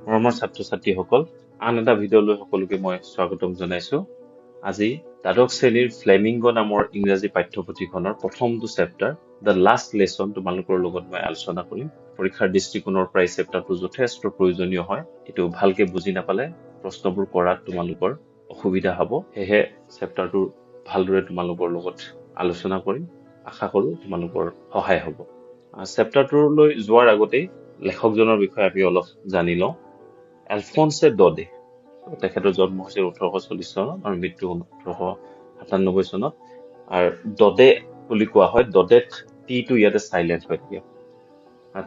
মৰমৰ ছাত্ৰ-ছাত্ৰীসকল, আন এটা ভিডিঅ'লৈ সকলোকে মই স্বাগতম জনাইছো। আজি দ্বাদশ শ্ৰেণীৰ ফ্লেমিংগো নামৰ ইংৰাজী পাঠ্যপুথিখনৰ প্ৰথমটো চেপ্টাৰ দ্য লাষ্ট লেছন তোমালোকৰ লগত মই আলোচনা কৰিম। পৰীক্ষাৰ দৃষ্টিকোণৰ পৰা এই চেপ্টাৰটো যথেষ্ট প্ৰয়োজনীয় হয়। এইটো ভালকে বুজি নাপালে প্ৰশ্নবোৰ কৰাত তোমালোকৰ অসুবিধা হ'ব। সেয়েহে চেপ্টাৰটো ভালদৰে তোমালোকৰ লগত আলোচনা কৰিম। আশা কৰোঁ তোমালোকৰ সহায় হ'ব। চেপ্টাৰটোলৈ যোৱাৰ আগতেই লেখকজনৰ বিষয়ে আমি অলপ জানি লওঁ। Alphonse Daudet, তেখেতৰ জন্ম হৈছিল 1840 চনত আৰু মৃত্যু 1897 চনত। আৰু Daudet বুলি কোৱা হয়, Daudet টিটো ইয়াতে সাইলেন্ট হৈ থাকে।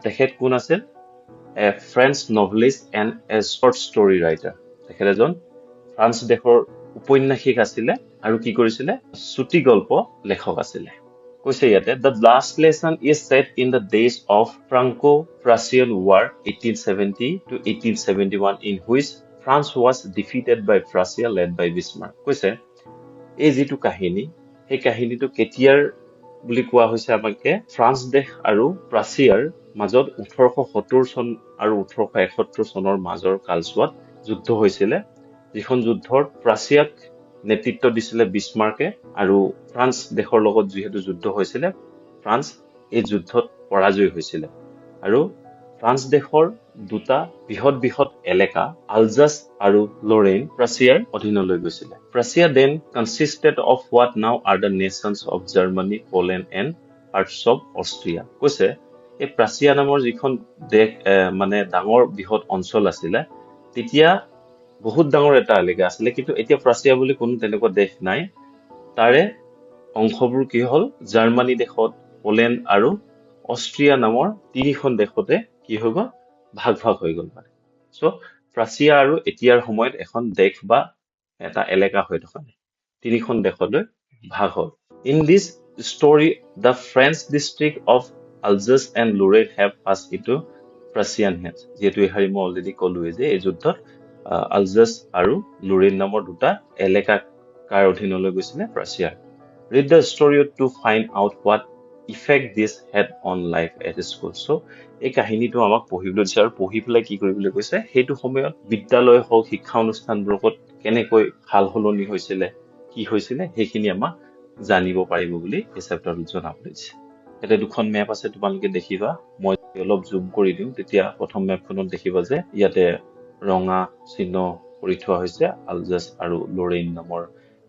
তেখেত কোন আছিল? A French novelist and a short story writer. তেখেত এজন ফ্ৰান্স দেশৰ উপন্যাসিক আছিলে আৰু কি কৰিছিলে? চুটি গল্প লেখক আছিলে। কৈছে ইয়াতে, the last lesson is set in the days of Franco-Prussian War 1870 to 1871 in which France was defeated by Prussia led by Bismarck. কৈছে এই যিটো কাহিনী, সেই কাহিনীটো কেতিয়াৰ বুলি কোৱা হৈছে আমাকে ফ্ৰান্স দেশ আৰু প্ৰাছিয়াৰ মাজত 1870 চন আৰু 1871 চনৰ মাজৰ কালছোৱাত যুদ্ধ হৈছিলে, যিখন যুদ্ধত প্ৰাছিয়াক নেতৃত্ব দিছিলে বিছমাৰ্কে আৰু ফ্ৰান্স দেশৰ লগত যিহেতু যুদ্ধ হৈছিলে, ফ্ৰান্স এই যুদ্ধত পৰাজয় হৈছিলে আৰু ফ্ৰান্স দেশৰ দুটা বৃহৎ এলেকা আলজাছ আৰু লৰেইন প্ৰাছিয়াৰ অধীনলৈ গৈছিলে। প্ৰাছিয়া দেন কনচিষ্টেড অফ হোৱাট নাও are the nations of Germany, Poland and parts of Austria. কৈছে এই প্ৰাছিয়া নামৰ যিখন দেশ মানে ডাঙৰ বৃহৎ অঞ্চল আছিলে, তেতিয়া বহুত ডাঙৰ এটা এলেকা আছিলে, কিন্তু এতিয়া প্ৰাছিয়া বুলি কোনো তেনেকুৱা দেশ নাই। তাৰে অংশবোৰ কি হ'ল? জাৰ্মানী দেশত, পোলেণ্ড আৰু অষ্ট্ৰিয়া নামৰ তিনিখন দেশতে কি হৈ গ'ল? ভাগ হৈ গ'ল মানে। চ' প্ৰাছিয়া আৰু এতিয়াৰ সময়ত এখন দেশ বা এটা এলেকা হৈ থকা নাই, তিনিখন দেশলৈ ভাগ হ'ল। In this story the French district of Alsace and Lorraine have pass into Prussian hands. যিহেতু এই শাৰী মই অলৰেডি ক'লোৱে যে এই যুদ্ধত আলজাছ আৰু লৰেইন নামৰ দুটা এলেকা কাৰ অধীনলৈ গৈছিলে? প্ৰাছিয়াৰ। Read the story to find out what effect this had on life at school. So, এই কাহিনীটো আমাক পঢ়িবলৈ দিছে আৰু পঢ়ি পেলাই কি কৰিবলৈ কৈছে? সেইটো সময়ত বিদ্যালয় হওক, শিক্ষা অনুষ্ঠানবোৰত কেনেকৈ সাল সলনি হৈছিলে, কি হৈছিলে, সেইখিনি আমাক জানিব পাৰিব বুলি এই চেপ্টাৰটোত জনাবলৈ দিছে। ইয়াতে দুখন মেপ আছে, তোমালোকে দেখিবা। মই অলপ জুম কৰি দিওঁ, তেতিয়া প্ৰথম মেপখনত দেখিবা যে ইয়াতে ৰঙা চিহ্ন কৰি থোৱা হৈছে আলজাছ আৰু লৰেইন নামৰ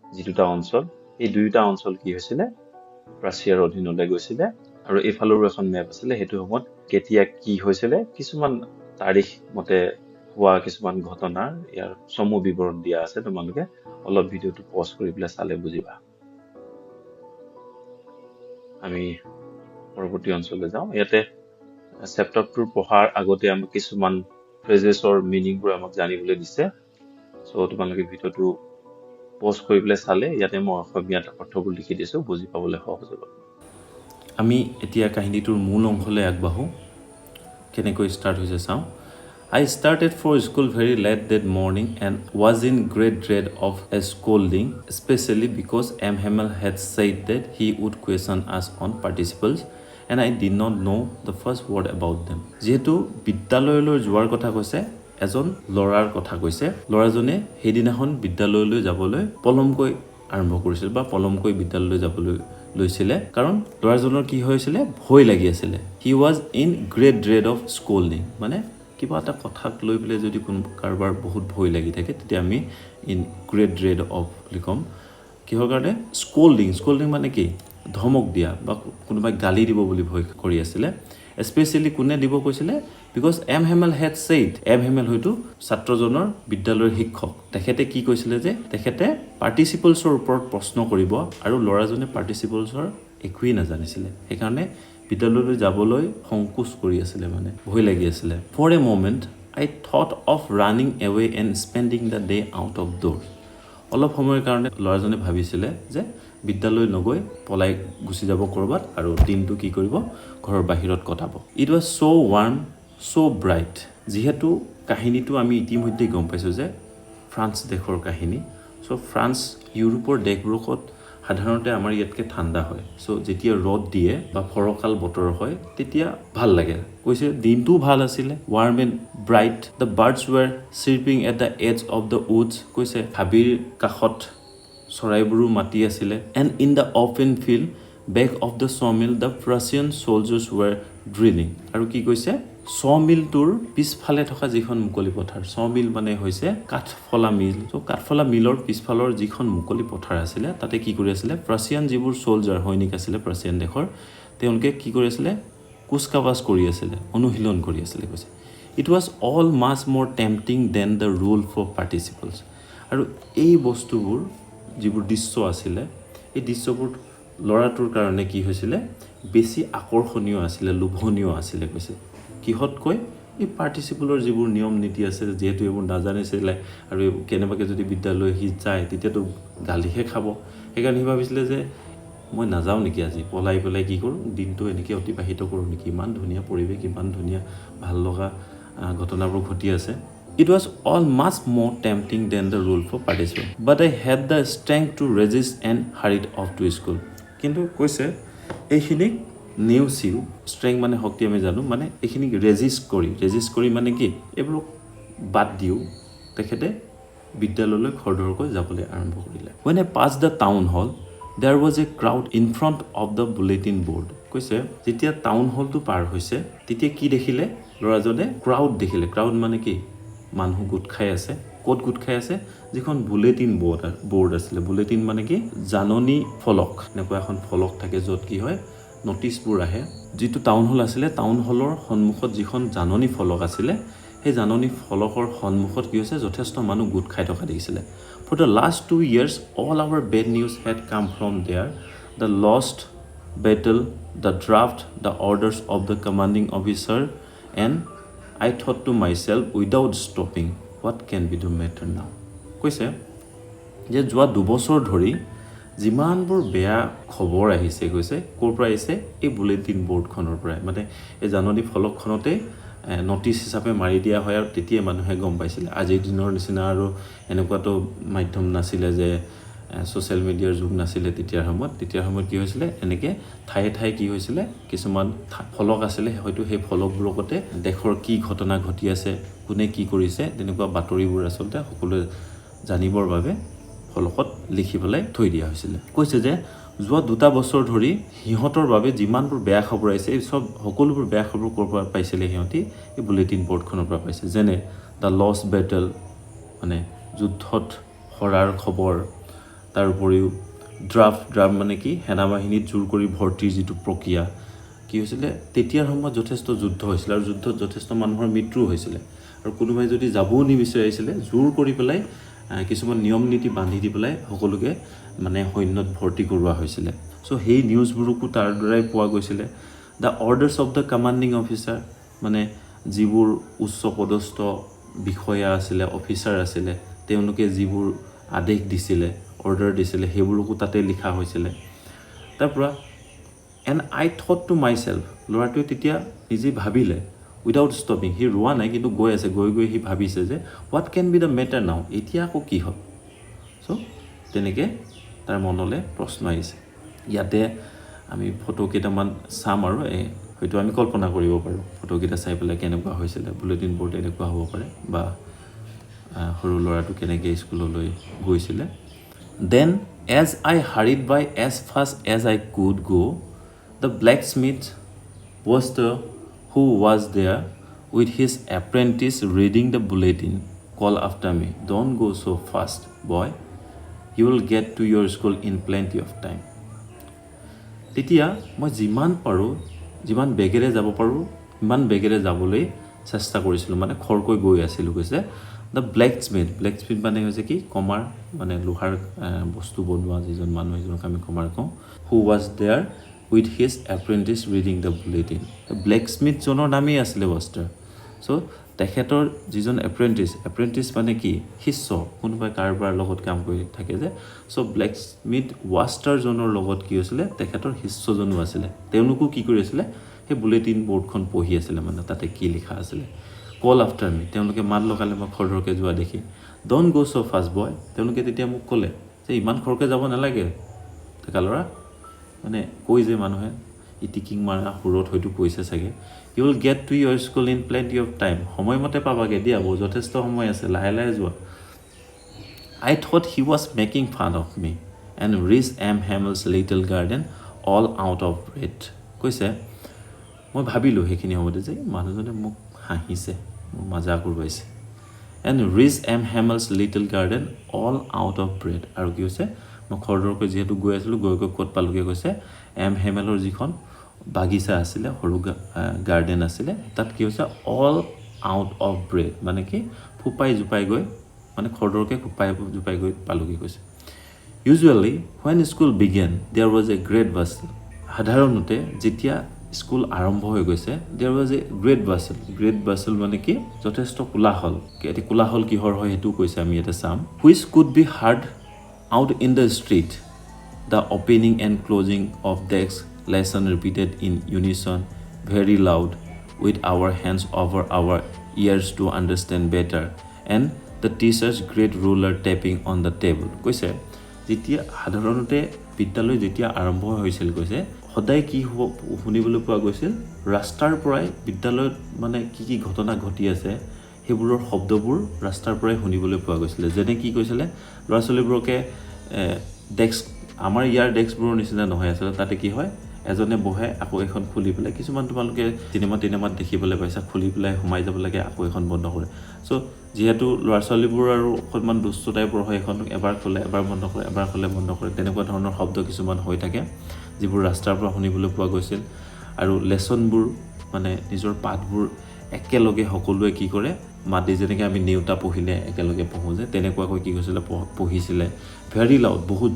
যি দুটা অঞ্চল। এই দুয়োটা অঞ্চল কি হৈছিলে? প্ৰাছিয়াৰ অধীনলৈ গৈছিলে। আৰু এইফালৰো এখন মেপ আছিলে, সেইটো সময়ত কেতিয়া কি হৈছিলে, কিছুমান তাৰিখ মতে হোৱা কিছুমান ঘটনাৰ ইয়াৰ চমু বিৱৰণ দিয়া আছে। তোমালোকে অলপ ভিডিঅ'টো পজ কৰি পেলাই চালে বুজিবা। আমি পৰৱৰ্তী অঞ্চললৈ যাওঁ। ইয়াতে চেপ্টাৰটোৰ পঢ়াৰ আগতে আমাক কিছুমান ফ্ৰেজেছৰ মিনিংবোৰ আমাক জানিবলৈ দিছে। চ' তোমালোকে ভিডিঅ'টো পজ কৰি পেলাই চালে ইয়াতে মই অসমীয়াত অৰ্থবোৰ লিখি দিছোঁ, বুজি পাবলৈ সহজ হ'ব। আমি এতিয়া কাহিনীটোৰ মূল অংশলৈ আগবাঢ়োঁ। কেনেকৈ ষ্টাৰ্ট হৈছে চাওঁ। I started for school very late that morning and was in great dread of a scolding, especially because Hamel had said that he would question us on participles and I did not know the first word about them. যিহেতু বিদ্যালয়লৈ যোৱাৰ কথা কৈছে, এজন ল'ৰাৰ কথা কৈছে, ল'ৰাজনে সেইদিনাখন বিদ্যালয়লৈ যাবলৈ পলমকৈ আৰম্ভ কৰিছিল বা পলমকৈ বিদ্যালয়লৈ যাবলৈ লৈছিলে, কাৰণ ল'ৰাজনৰ কি হৈছিলে? ভয় লাগি আছিলে। He was in great dread of scolding, মানে কিবা এটা কথাক লৈ পেলাই যদি কোনো কাৰোবাৰ বহুত ভয় লাগি থাকে, তেতিয়া আমি ইন গ্ৰেট ড্ৰেড অফ বুলি ক'ম। কিহৰ কাৰণে? স্কল্ডিং মানে কি? ধমক দিয়া বা কোনোবাই গালি দিব বুলি ভয় কৰি আছিলে। স্পেচিয়েলি কোনে দিব কৈছিলে? বিকজ হেমেল হেড ছেইড, হেমেল হয়তো ছাত্ৰজনৰ বিদ্যালয়ৰ শিক্ষক। তেখেতে কি কৈছিলে যে তেখেতে পাৰ্টিচিপলছৰ ওপৰত প্ৰশ্ন কৰিব আৰু ল'ৰাজনে পাৰ্টিচিপলছৰ একোৱেই নাজানিছিলে, সেইকাৰণে বিদ্যালয়লৈ যাবলৈ সংকোচ কৰি আছিলে, মানে ভয় লাগি আছিলে। For a moment I thought of running away and spending the day out of door. অলপ সময়ৰ কাৰণে ল'ৰাজনে ভাবিছিলে যে বিদ্যালয় নগৈ পলাই গুচি যাব ক'ৰবাত আৰু দিনটো কি কৰিব? ঘৰৰ বাহিৰত কটাব। It was so' warm, so' bright. যিহেতু কাহিনীটো আমি ইতিমধ্যে গম পাইছোঁ যে ফ্ৰান্স দেশৰ কাহিনী। চ' ফ্ৰান্স ইউৰোপৰ দেশবোৰত সাধাৰণতে আমাৰ ইয়াতকে ঠাণ্ডা হয় সো যেতিয়া ৰদ দিয়ে বা ফৰকাল বতৰ হয় তেতিয়া ভাল লাগে কৈছে দিনটো ভাল আছিল warm and bright the birds were chirping at the edge of the woods কৈছে হাবিৰ কাষত চৰাইবোৰো মাতি আছিল and in the open field back of the sawmill the Prussian soldiers were drilling আৰু কি কৈছে sawmill tour পিছফালে থকা যিখন মুকলি পথাৰ sawmill মানে হৈছে কাঠফলা মিল তো কাঠফলা মিলৰ পিছফালৰ যিখন মুকলি পথাৰ আছিল তাতে কি কৰি আছিল Prussian যিবোৰ soldier হৈনিক আছিল Prussian দেশৰ তেওঁলোকে কি কৰি আছিল কুচকাৱাজ কৰি আছিল অনুশীলন কৰি আছিল কৈছে it was all much more tempting than the rule for participles আৰু এই বস্তুবোৰ যিবোৰ দৃশ্য আছিল এই দৃশ্যবোৰ লৰাটোৰ কাৰণে কি হৈছিল বেছি আকৰ্ষণীয় আছিল লোভনীয় আছিল কৈছে কিহত কয় এই পাৰ্টিসিপলৰ যিবোৰ নিয়ম নীতি আছে যেহেতু এইবোৰ নাজানিছিল আৰু কেনেবাকে যদি বিদ্যালয় হি যায় তেতিয়াতো গালিহে খাব সেইকাৰণে ভাবিছিলে যে মই নাযাও নেকি আজি পলাই কি কৰো দিনটো এনেকে অতিবাহিত কৰো নেকি ইমান ধুনীয়া পৰিৱেশ ইমান ধুনীয়া ভাল লগা ঘটনাবোৰ ঘটি আছে It was all much more tempting than the rule for participants but I had the strength to resist and hurried off to school কিন্তু কৈছে এইখিনি নিউসিউ স্ট্রেংথ মানে শক্তি আমি জানো মানে এইখিনি ৰেজিষ্ট কৰি মানে কি এইবোৰ বাদ দিও তেখেতে বিদ্যালয়লৈ খৰধৰকৈ যাবলৈ আৰম্ভ কৰিলে when I passed the town hall there was a crowd in front of the bulletin board কৈছে যেতিয়া টাউন হলটো পাৰ হৈছে তেতিয়া কি দেখিলে লৰাজনে ক্ৰাউড মানে কি মানুহ গুট খাই আছে কোট গুট খাই আছে যিখন বুলেটিন বোৰ্ড আছিল বুলেটিন মানে কি জাননী ফলক নেকুৱা এখন ফলক থাকে যত কি হয় নোটিছবোৰ আহে যেটো টাউন হল আছিল টাউন হলৰ সন্মুখত যিখন জাননী ফলক আছিল সেই জাননী ফলকৰ সন্মুখত কি হৈছে যথেষ্ট মানুহ গুট খাই থকা দেখিছিল for the last 2 years all our bad news had come from there the lost battle the draft the orders of the commanding officer and I thought to myself without stopping what can be the matter now কৈছে যে যোৱা 2 বছৰ ধৰি যিমানবোৰ বেয়া খবৰ আহিছে কৈছে কোৰ পৰা আহিছে এই বুলেটিন বোৰ্ডখনৰ পৰা মানে এই জাননী ফলকখনতে নোটিছ হিচাপে মাৰি দিয়া হয় আৰু তেতিয়া মানুহে গম পাইছিল আজিৰ দিনৰ নিচিনা আৰু এনেকুৱাটো মাধ্যম নাছিল যে সোশ্যাল মিডিয়াৰ যুগ নাছিল তেতিয়াৰ সময়ত কি হৈছিল এনেকে ঠাই কি হৈছিল কিছুমান ফলক আছিল হয়তো সেই ফলকবোৰতে দেশৰ কি ঘটনা ঘটি আছে কোনে কি কৰিছে তেনেকুৱা বাতৰিবোৰ আচলতে সকলো জানিবৰ বাবে ফলকত লিখি পেলাই থৈ দিয়া হৈছিল কৈছে যে যোৱা 2 বছৰ ধৰি হিহঁতৰ বাবে যিমানবোৰ বেয়া খবৰ আহিছে এই সব সকলোবোৰ বেয়া খবৰ কৰ পৰা পাইছিল হিহঁতি এই বুলেটিন বোৰ্ডখনৰ পৰা পাইছে যেনে দা লষ্ট বেটল মানে যুদ্ধত হৰাৰ খবৰ তাৰ উপৰিও ড্ৰাফট মানে কি সেনাবাহিনীত জোৰ কৰি ভৰ্তিৰ যিটো প্ৰক্ৰিয়া কি হৈছিল তেতিয়াৰ সময়ত যথেষ্ট যুদ্ধ হৈছিল আৰু যুদ্ধত যথেষ্ট মানুহৰ মৃত্যু হৈছিল আৰু কোনোবাই যদি যাবও নিবিচাৰিছিল জোৰ কৰি পেলাই কিছুমান নিয়ম নীতি বান্ধি দি পেলাই সকলোকে মানে সৈন্যত ভৰ্তি কৰোৱা হৈছিল সো সেই নিউজবোৰকো তাৰ দ্বাৰাই পোৱা গৈছিল দা অৰ্ডাৰ্ছ অফ দা কমান্ডিং অফিচাৰ মানে যিবোৰ উচ্চ পদস্থ বিষয়া আছিল অফিচাৰ আছিল তেওঁলোকে যিবোৰ আদেশ দিছিল অৰ্ডাৰ দিছিল হেবোৰকো তাতে লিখা হৈছিল তাৰপৰা and I thought to myself লৰাটোৱে তেতিয়া নিজে ভাবিলে without stopping হি ৰোৱা নাই কিন্তু গৈ আছে গৈ হি ভাবিছে যে what can be the matter now এতিয়া আকৌ কি হ'ব সো তেনেকে তাৰ মনলে প্ৰশ্ন আহিছে ইয়াতে আমি ফটো কেইটামান চাম আৰু হয়তো আমি কল্পনা কৰিব পাৰো ফটো কেইটা চাই পেলাই কেনেকুৱা হৈছিল বুলেটিন বোৰ্ড এনেকুৱা হ'ব পাৰে বা সৰু লৰাটো কেনেকৈ স্কুললৈ গৈছিল then as I hurried by as fast as I could go the blacksmith was the who was there with his apprentice reading the bulletin call after me don't go so fast boy you will get to your school in plenty of time তেতিয়া মই যিমান বেগেৰে যাব পাৰো ইমান বেগেৰে যাবলৈ চেষ্টা কৰিছিলো মানে খৰকৈ গৈ আছিল কৈছে the blacksmith মানে হৈছে কি কমাৰ মানে লোহাৰ বস্তু বনোৱা যিজন মানুহ এজনক আমি কমাৰ কওঁ who was there with his apprentice reading the bulletin the blacksmith জনৰ নামেই আছিল ওয়াস্টাৰ সো তেখেতৰ যিজন এপ্ৰেন্টিছ মানে কি শিষ্য কোনোবা কাৰবাৰ লগত কাম কৰি থাকে যে সো ব্লেকস্মিথ ওয়াস্টাৰ জনৰ লগত কি হৈছিল তেখেতৰ শিষ্যজনো আছিল তেওঁলোকো কি কৰি আছিল সেই বুলেটিন বোৰ্ডখন পঢ়ি আছিল মানে তাতে কি লিখা আছিল কল আফটাৰ মি তেওঁলোকে মাত লগালে মই খৰধৰকে যোৱা দেখি ডোন্ট গো সো ফাষ্ট বয় তেওঁলোকে তেতিয়া মোক ক'লে যে ইমান খৰকে যাব নালাগে ডেকা ল'ৰা মানে কৈ যে মানুহে ইটিকিং মাৰা সুৰত হয়তো কৈছে চাগে you will get to your school in plenty of time সময়মতে পাবাগে দিয়া যথেষ্ট সময় আছে লাহে লাহে যোৱা I thought he was making fun of me and reached Hamel's little garden all out of breath কৈছে মই ভাবিলোঁ সেইখিনি সময়তে যে মানুহজনে মোক হাঁহিছে মজা কৰিছে and reached Hamel's little garden all out of breath আৰু কি হৈছে মই খৰদৰকৈ যিহেতু গৈ আছিলোঁ গৈ ক'ত পালোগে কৈছে Hamelৰ যিখন বাগিচা আছিলে সৰু গাৰ্ডেন আছিলে তাত কি হৈছে all out of breath মানে কি ফুপাই জুপাই গৈ মানে খৰদৰকৈ ফুপাই জুপাই গৈ পালোগে কৈছে usually when school began there was a great bustle সাধাৰণতে যেতিয়া স্কুল আৰম্ভ হৈ গৈছে there was a great bustle মানে কি যথেষ্ট কোলাহল এটি কোলাহল কিহৰ হয় হেতু কৈছে আমি এটা চাম which could be heard out in the street the opening and closing of desks lesson repeated in unison very loud with our hands over our ears to understand better and the teacher's great ruler tapping on the table কৈছে যেতিয়া সাধাৰণতে বিদ্যালয় যেতিয়া আৰম্ভ হৈছিল কৈছে সদায় কি শুনিবলৈ পোৱা গৈছিল ৰাস্তাৰ পৰাই বিদ্যালয়ত মানে কি ঘটনা ঘটি আছে সেইবোৰৰ শব্দবোৰ ৰাস্তাৰ পৰাই শুনিবলৈ পোৱা গৈছিল যেনে কি কৈছিলে ল'ৰা ছোৱালীবোৰকে ডেস্ক আমাৰ ইয়াৰ ডেস্কবোৰৰ নিচিনা নহয় আছিল তাতে কি হয় এজনে বহে আকৌ এখন খুলি পেলাই কিছুমান তোমালোকে চিনেমাত দেখিবলৈ পাইছা খুলি পেলাই সোমাই যাব লাগে আকৌ এখন বন্ধ কৰে সো যেহেতু ল'ৰা ছোৱালীবোৰ আৰু অকণমান দুষ্ট টাইপৰ হয় এখন এবাৰ খোলে এবাৰ বন্ধ কৰে এবাৰ খোলে বন্ধ কৰে তেনেকুৱা ধৰণৰ শব্দ কিছুমান হৈ থাকে যিবোৰ ৰাস্তাৰ পৰা শুনিবলৈ পোৱা গৈছিল আৰু লেসনবোৰ মানে নিজৰ পাঠবোৰ একেলগে সকলোৱে কি কৰে মাতি যেনেকৈ আমি নেউতা পঢ়িলে একেলগে পঢ়ো যে তেনেকুৱাকৈ কি হৈছিলে পঢ়িছিলে ভেৰি লাউড বহুত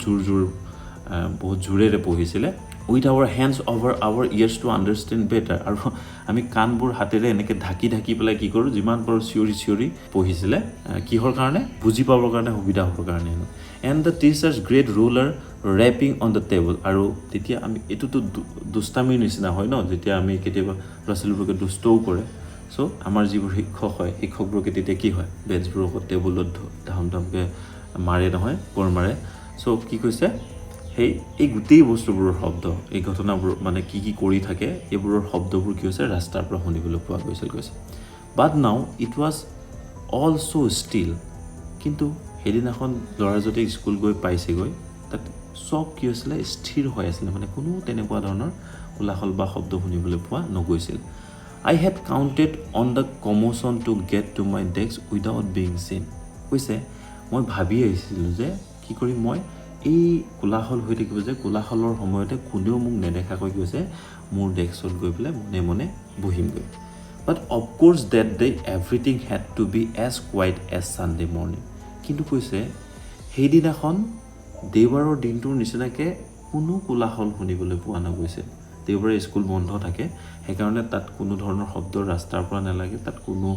জোৰেৰে পঢ়িছিলে with our hands over our ears to understand better আৰু আমি কাণবোৰ হাতেৰে এনেকৈ ঢাকি পেলাই কি কৰোঁ যিমান পাৰোঁ চিঞৰি পঢ়িছিলে কিহৰ কাৰণে বুজি পাবৰ কাৰণে সুবিধা হ'বৰ কাৰণে and the teacher's great ruler rapping on the table আৰু তেতিয়া আমি এটোতো দুষ্টামিৰ নিচিনা হয় ন যেতিয়া আমি কেতিয়াবা ল'ৰা ছোৱালীবোৰকে দুষ্টও কৰে সো আমাৰ যিবোৰ শিক্ষক হয় শিক্ষকবোৰকে তেতিয়া কি হয় বেঞ্চবোৰৰ ওপৰত টেবুলত ধামকে মাৰে নহয় কোৰ মাৰে সো কি কৈছে এই গোটেই বস্তুবোৰৰ শব্দ এই ঘটনাবোৰ মানে কি কৰি থাকে এইবোৰৰ শব্দবোৰ কি হৈছে ৰাস্তাৰ পৰা শুনিবলৈ পোৱা গৈছিল কৈছে but now it was also still কিন্তু সেইদিনাখন ল'ৰা যদি স্কুল গৈ পাইছেগৈ তাত সব কি হৈছিলে স্থিৰ হৈ আছিলে মানে কোনো তেনেকুৱা ধৰণৰ কোলাহল বা শব্দ শুনিবলৈ পোৱা নগৈছিল I had counted on the commotion to get to my desk without being seen কৈছে মই ভাবি আহিছিলোঁ যে কি কৰি মই এই কোলাহল হৈ থাকিব যে কোলাহলৰ সময়তে কোনেও মোক নেদেখাকৈ কৈছে মোৰ ডেস্কত গৈ পেলাই মনে মনে বহিমগৈ but of course that day everything had to be as quiet as Sunday morning কিন্তু কৈছে সেইদিনাখন দেওবাৰৰ দিনটোৰ নিচিনাকৈ কোনো কোলাহল শুনিবলৈ পোৱা নগৈছিল দেওবাৰে স্কুল বন্ধ থাকে সেইকাৰণে তাত কোনো ধৰণৰ শব্দ ৰাস্তাৰ পৰা নালাগে তাত কোনো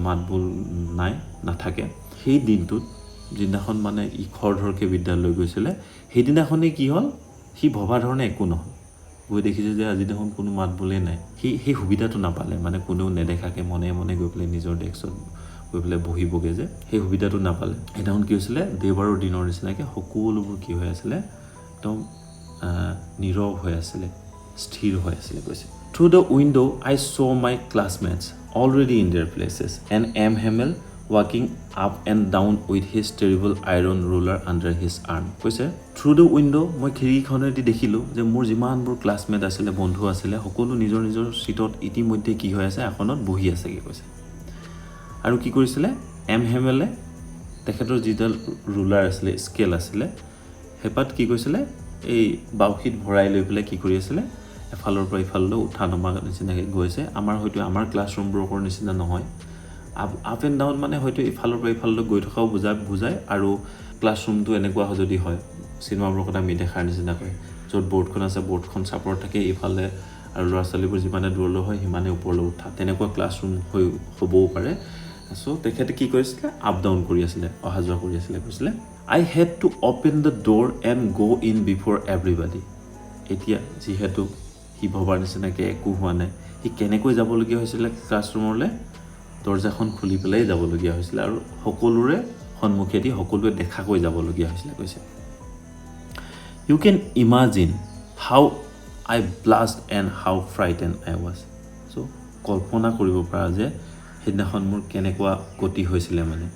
মাতবোল নাথাকে সেই দিনটোত যিদিনাখন মানে খৰধৰকে বিদ্যালয় গৈছিলে সেইদিনাখনেই কি হ'ল সি ভবা ধৰণে একো নহ'ল গৈ দেখিছে যে আজিদিনাখন কোনো মাত বোলে নাই সেই সুবিধাটো নাপালে মানে কোনেও নেদেখাকে মনে মনে গৈ পেলাই নিজৰ ডেস্কত গৈ পেলাই বহিবগে যে সেই সুবিধাটো নাপালে সেইদিনাখন কি হৈছিলে দেওবাৰৰ দিনৰ নিচিনাকৈ সকলোবোৰ কি হৈ আছিলে একদম নীৰৱ হৈ আছিলে স্থিৰ হৈ আছিলে কৈছে Through the window I saw my classmates already in their places and Hamel walking up and down with his terrible iron ruler under his arm কৈছে through the window মই খিৰিকীখনেদি দেখিলোঁ যে মোৰ যিমানবোৰ ক্লাছমেট আছিলে বন্ধু আছিলে সকলো নিজৰ সিটত ইতিমধ্যে কি হৈ আছে আসনত বহি আছেগে কৈছে আৰু কি কৰিছিলে হেমেলে তেখেতৰ যিডাল ৰুলাৰ আছিলে স্কেল আছিলে হেপাত কি কৰিছিলে এই বাউখিত ভৰাই লৈ পেলাই কি কৰি আছিলে এফালৰ পৰা ইফাললৈ উঠা নমা নিচিনাকৈ গৈছে আমাৰ হয়তো আমাৰ ক্লাছৰুমবোৰৰ নিচিনা নহয় আপ এণ্ড ডাউন মানে হয়তো ইফালৰ পৰা ইফাললৈ গৈ থকাও বুজায় আৰু ক্লাছৰুমটো এনেকুৱা যদি হয় চিনেমাবোৰত আমি দেখাৰ নিচিনাকৈ য'ত বৰ্ডখন আছে বৰ্ডখন চাপৰত থাকে ইফালে আৰু ল'ৰা ছোৱালীবোৰ যিমানে দূৰলৈ হয় সিমানে ওপৰলৈ উঠা তেনেকুৱা ক্লাছৰুম হ'বও পাৰে সো তেখেতে কি কৰিছিলে আপ ডাউন কৰি আছিলে অহা যোৱা কৰি আছিলে কৈছিলে I had to open the door and go in before everybody এতিয়া যিহেতু সি ভবাৰ নিচিনাকৈ একো হোৱা নাই সি কেনেকৈ যাবলগীয়া হৈছিলে ক্লাছৰুমলৈ দৰ্জাখন খুলি পেলাই যাবলগীয়া হৈছিলে আৰু সকলোৰে সন্মুখেদি সকলোৱে দেখাকৈ যাবলগীয়া হৈছিলে কৈছে You can imagine how I blushed and how frightened I was. So, কল্পনা কৰিব পৰা যে সেইদিনাখন মোৰ কেনেকুৱা গতি হৈছিলে মানে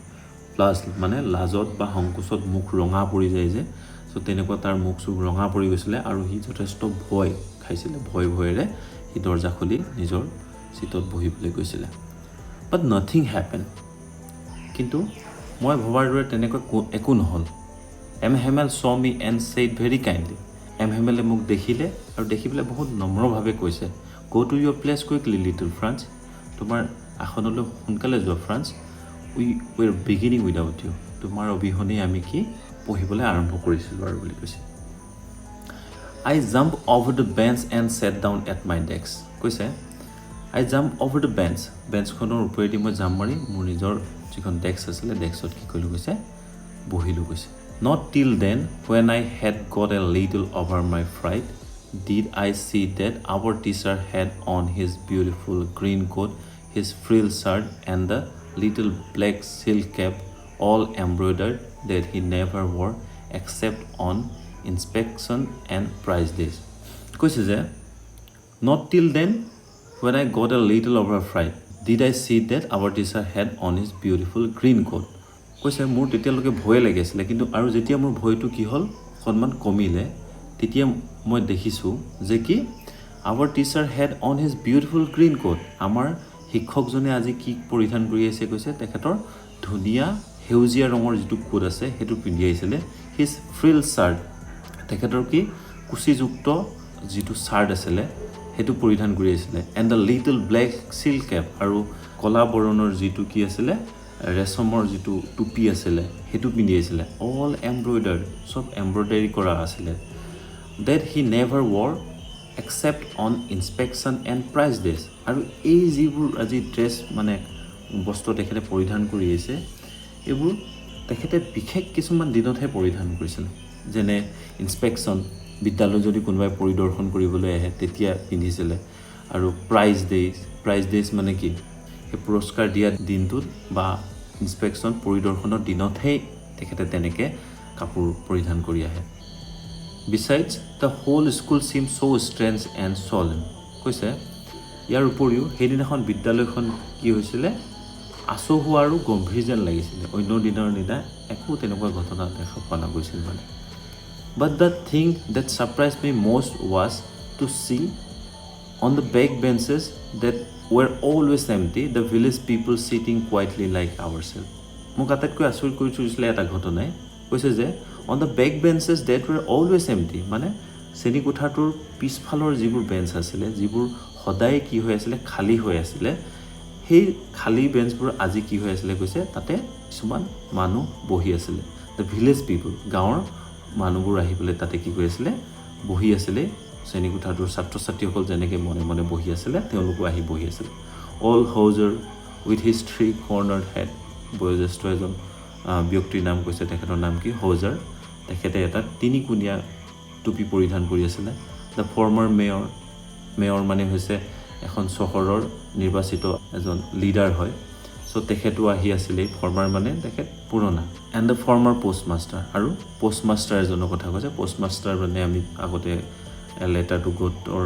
প্লাছ মানে লাজত বা সংকোচত মুখ ৰঙা পৰি যায় যে সো তেনেকুৱা তাৰ মুখ চুখ ৰঙা পৰি গৈছিলে আৰু সি যথেষ্ট ভয় খাইছিলে ভয়েৰে সি দৰজা খুলি নিজৰ সিটত বহিবলৈ গৈছিলে but nothing happened কিন্তু মই ভবাৰ দৰে তেনেকুৱা একো নহল Hamel saw me and said very kindly Hamel মোক দেখিলে আৰু দেখিবলৈ বহুত নম্ৰভাৱে কৈছে go to your place quickly little Franz তোমাৰ আসনলৈ সোনকালে যোৱা Franz we were beginning without you তোমাৰ অবিহনে আমি কি পঢ়িবলৈ আৰম্ভ কৰিছিলো আৰু বুলি কৈছে I jumped over the bench and sat down at my desk কৈছে I jumped over the benchখনৰ ওপৰেদি মই জাম্প মাৰি মোৰ নিজৰ যিখন ডেস্ক আছিল ডেস্কত কি কৰিলো কৈছে বহিলো কৈছে Not till then when I had got a little over my fright did I see that our teacher had on his beautiful green coat his frilled shirt and the little black silk cap all embroidered that he never wore except on inspection and prize days কৈছে যে Not till then when I got a little over fright did I see that our teacher had on his beautiful green coat কৈছে মোৰ তেতিয়ালৈকে ভয় লাগিছিলে কিন্তু আৰু যেতিয়া মোৰ ভয়টো কি হল সন্মান কমিলে তেতিয়া মই দেখিছো যে কি our teacher had on his beautiful green coat আমাৰ শিক্ষকজনে আজি কি পৰিধান কৰি আছে কৈছে তেখেতৰ ধুনিয়া হেউজিয়া ৰঙৰ যিটো কোট আছে হেতু পিন্ধি আইছিলে his frilled shirt তেখেতৰ কি কুচিযুক্ত যিটো শাৰ্ট আছিল হেতু পৰিধান কৰি আইছিলে and the little black silk cap আৰু কলা বৰণৰ যিটো কি আছিল ৰেশমৰ যিটো টুপি আছিল হেতু পিন্ধি আইছিল all embroidered সব এমব্ৰয়ডাৰী কৰা আছিল that he never wore except on inspection and prize days আৰু এই যিবোৰ আজি ড্ৰেছ মানে বস্ত্ৰ তেখেতে পৰিধান কৰি আছে এইবোৰ তেখেতে বিশেষ কিছুমান দিনতহে পৰিধান কৰিছিল যেনে ইনস্পেকশন বিদ্যালয় যদি কোনোবাই পৰিদৰ্শন কৰিবলৈ আহে তেতিয়া পিন্ধিছিলে আৰু প্ৰাইজ ডেজ মানে কি এই পুৰস্কাৰ দিয়া দিনটোত বা ইনস্পেকশন পৰিদৰ্শনৰ দিনতহে তেখেতে তেনেকে কাপোৰ পৰিধান কৰি আহে Besides, the whole school seemed so strange and solemn. কৈছে ইয়াৰ উপৰিও সেইদিনাখন বিদ্যালয়খন কি হৈছিলে আচহুৱা আৰু গম্ভীৰ যেন লাগিছিলে অন্য দিনৰ নিদা একো তেনেকুৱা ঘটনা দেখা পোৱা নগৈছিল মানে But the thing that surprised me most was to see on the back benches that were always empty the village people sitting quietly like ourselves. মোক আটাইতকৈ আচৰিত কৰি তুলিছিলে এটা ঘটনাই কৈছে যে on the back benches that were always empty মানে শ্ৰেণী কোঠাটোৰ পিছফালৰ যিবোৰ বেঞ্চ আছিল যিবোৰ সদায় কি হৈ আছিল খালী হৈ আছিল সেই খালী বেঞ্চবোৰ আজি কি হৈ আছিল কৈছে তাতে কিছুমান মানুহ বহি আছিল the village people গাঁৱৰ মানুহবোৰ আহি পেলাই তাতে কি কৰি আছিল বহি আছিল শ্ৰেণী কোঠাটোৰ ছাত্ৰ ছাত্ৰীসকল যেনেকৈ মনে মনে বহি আছিল তেওঁলোকো আহি বহি আছিল all houser with his three cornered head বয়োজ্যেষ্ঠ এজন ব্যক্তিৰ নাম কৈছে তেখেতৰ নাম কি হৌজাৰ তেখেতে এটা তিনিকুণীয়া টুপি পৰিধান কৰি আছিল the former mayor মানে হৈছে এখন চহৰৰ নিৰ্বাচিত এজন লিডাৰ হয় সো তেখেতো আহি আছিল ফৰ্মাৰ মানে তেখেত পুৰণা and the former postmaster আৰু postmaster এজনৰ কথা কৈছে postmaster মানে আমি আগতে letter to God or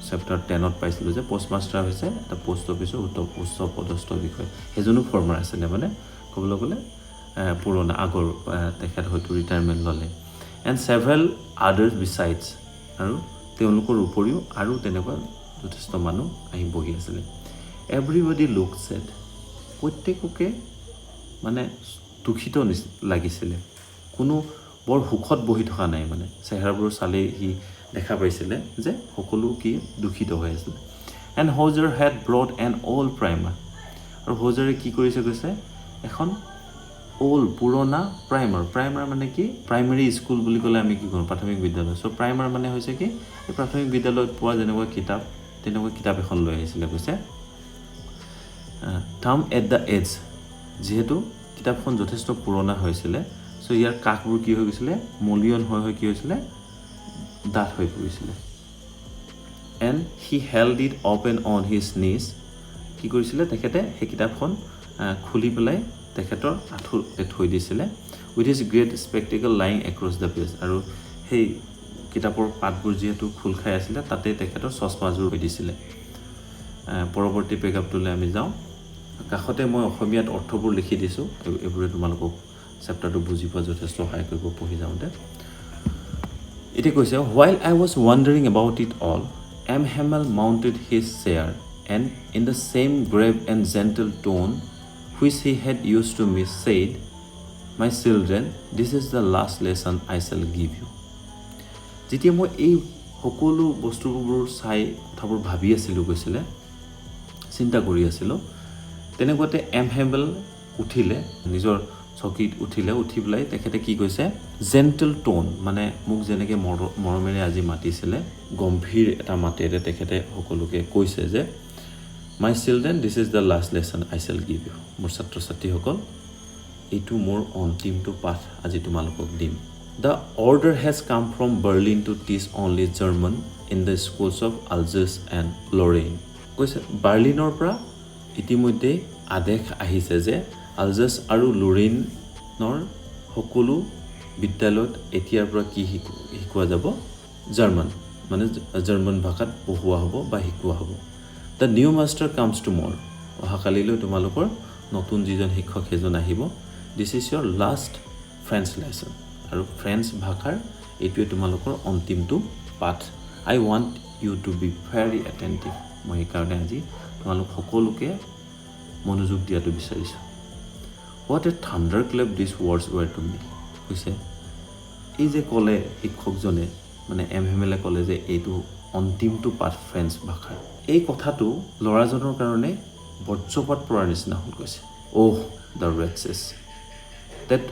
chapter 10ত পাইছিলো যে postmaster হৈছে এটা পোষ্ট অফিচৰ উচ্চ পদস্থ বিষয় হেজনো ফৰ্মাৰ আছিল মানে কবলৈ গলে পুৰণা আগৰ তেখেত হয়তো ৰিটায়াৰমেন্ট ললে and several others besides আৰু তেওঁলোকৰ উপৰিও আৰু তেনেকুৱা যথেষ্ট মানুহ আহি বহি আছিল everybody looked sad প্ৰত্যেককে মানে দুখিত লাগিছিল কোনো বৰ সুখত বহি থকা নাই মানে চেহেৰাবোৰ চালে হি দেখা পাইছিল যে সকলো কি দুখিত হৈ আছিল and Hauser had brought an old primer আৰু হজাৰে কি কৰিছে কৈছে এখন old পুৰণা primer মানে কি প্ৰাইমাৰী স্কুল বুলি ক'লে আমি কি কৰো প্ৰাথমিক বিদ্যালয় সো primer মানে হৈছে কি এই প্ৰাথমিক বিদ্যালয়ত পোৱা যেনেকুৱা কিতাপ তেনেকুৱা কিতাপ এখন লৈ আহিছিল কৈছে thumb at the edge যেহেতু কিতাপখন যথেষ্ট পুৰণা হৈছিল সো ইয়াৰ কাকবোৰ কি হৈ গৈছিল মলিয়ন হৈ কি হৈছিল ডাঠ হৈ পৰিছিল and he held it open on his knees কি কৰিছিল তেখেতে সেই কিতাপখন খুলি পেলাই তেখেতৰ আঁঠুতে থৈ দিছিল with his great spectacle lying across the page আৰু সেই কিতাপৰ পাতবোৰ যেহেতু খোল খাই আছিলে তাতে তেখেতৰ চশমাযোৰ হৈ দিছিলে পৰৱৰ্তী পেগাপটোলৈ আমি যাওঁ কাষতে মই অসমীয়াত অৰ্থবোৰ লিখি দিছোঁ এইবোৰে তোমালোকক চেপ্টাৰটো বুজি পোৱা যথেষ্ট সহায় কৰিব পঢ়ি যাওঁতে এতিয়া কৈছে while I was wondering about it all Hamel mounted his chair and in the same grave and gentle tone which he had used to me said my children this is the last lesson I shall give you যেতিয়া মই এই সকলো বস্তুবোৰ চাই কথাবোৰ ভাবি আছিলোঁ কৈছিলে চিন্তা কৰি আছিলোঁ তেনেকুৱাতে Hamel উঠিলে নিজৰ চকীত উঠিলে উঠি পেলাই তেখেতে কি কৈছে জেন্টল টোন মানে মোক যেনেকৈ মৰমেৰে আজি মাতিছিলে গম্ভীৰ এটা মাতেৰে তেখেতে সকলোকে কৈছে যে my children this is the last lesson I shall give you মোৰ ছাত্ৰ ছাত্ৰীসকল এইটো মোৰ অন্তিমটো পাঠ আজি তোমালোকক দিম the order has come from Berlin to teach only German in the schools of Alsace and Lorraine কৈছে বাৰ্লিনৰ পৰা ইতিমধ্যে আদেশ আহিছে যে আলজাছ আৰু লৰেইনৰ সকলো বিদ্যালয়ত এতিয়াৰ পৰা কি শিকোৱা যাব জাৰ্মান মানে জাৰ্মান ভাষাত পঢ়োৱা হ'ব বা শিকোৱা হ'ব the new master comes tomorrow অহাকালিলৈ তোমালোকৰ নতুন যিজন শিক্ষক সেইজন আহিব this is your last French lesson আৰু ফ্ৰেঞ্চ ভাষাৰ এইটোৱে তোমালোকৰ অন্তিমটো পাঠ I want you to be very attentive মই সেইকাৰণে আজি তোমালোক সকলোকে মনোযোগ দিয়াটো বিচাৰিছোঁ What a thunderclap these words were to me. কৈছে এই যে ক'লে শিক্ষকজনে মানে Hamel ক'লে যে এইটো অন্তিমটো পাঠ ফ্ৰেঞ্চ ভাষাৰ এই কথাটো ল'ৰাজনৰ কাৰণে বজ্ৰপাত পৰাৰ নিচিনা হ'ল কৈছে Oh, the wretches. That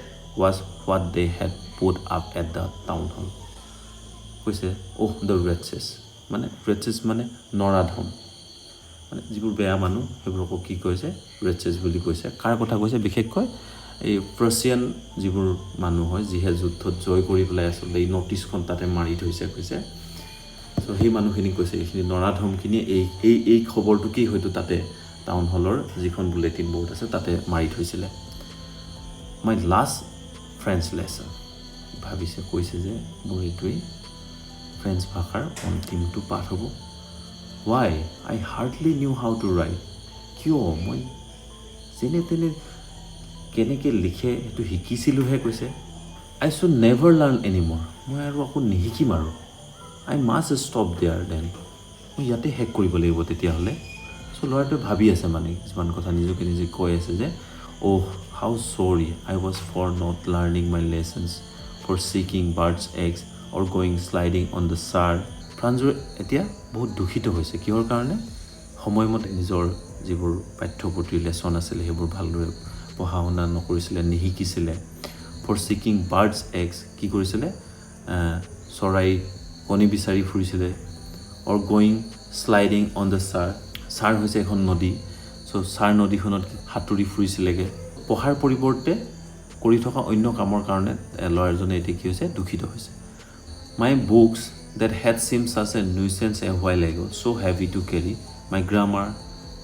was what they had put up at the town hall. কৈছে Oh, the wretches. মানে wretches মানে নৰাধম মানে যিবোৰ বেয়া মানুহ সেইবোৰকো কি কৈছে ৰেচেছ বুলি কৈছে কাৰ কথা কৈছে বিশেষকৈ এই প্ৰাছিয়ান যিবোৰ মানুহ হয় যিহে যুদ্ধত জয় কৰি পেলাই আচলতে এই নটিছখন তাতে মাৰি থৈছে কৈছে চ' সেই মানুহখিনি কৈছে এইখিনি নৰাধমখিনি এই খবৰটো কি হয়তো তাতে টাউন হলৰ যিখন বুলেটিন বৰ্ড আছে তাতে মাৰি থৈছিলে মাই লাষ্ট ফ্ৰেঞ্চ লেচন ভাবিছে কৈছে যে মোৰ এইটোৱেই ফ্ৰেঞ্চ ভাষাৰ অন্তিমটো পাঠ হ'ব Why? I hardly knew how to write. কিয় মই যেনে তেনে কেনেকৈ লিখে সেইটো শিকিছিলোঁহে কৈছে I should never learn anymore. মই আৰু আকৌ নিশিকিম আৰু I must stop there then. মই ইয়াতে শেষ কৰিব লাগিব তেতিয়াহ'লে চ' ল'ৰাটোৱে ভাবি আছে মানে কিছুমান কথা নিজকে নিজে কৈ আছে যে Oh, how sorry I was for not learning my lessons, for seeking birds' eggs or going sliding on the sand. ফ্ৰান্সৰ এতিয়া বহুত দুখিত হৈছে কিহৰ কাৰণে সময়মতে নিজৰ যিবোৰ পাঠ্যপুথিৰ লেচন আছিলে সেইবোৰ ভালদৰে পঢ়া শুনা নকৰিছিলে নিশিকিছিলে ফৰ ছিকিং বাৰ্ডছ এগছ কি কৰিছিলে চৰাই কণী বিচাৰি ফুৰিছিলে or going sliding on the Saar হৈছে এখন নদী চ' ছাৰ নদীখনত সাঁতুৰি ফুৰিছিলেগৈ পঢ়াৰ পৰিৱৰ্তে কৰি থকা অন্য কামৰ কাৰণে ল'ৰাজনে এতিয়া কি হৈছে দুখিত হৈছে মাই books that had seemed such a nuisance a while ago, so heavy to carry. My grammar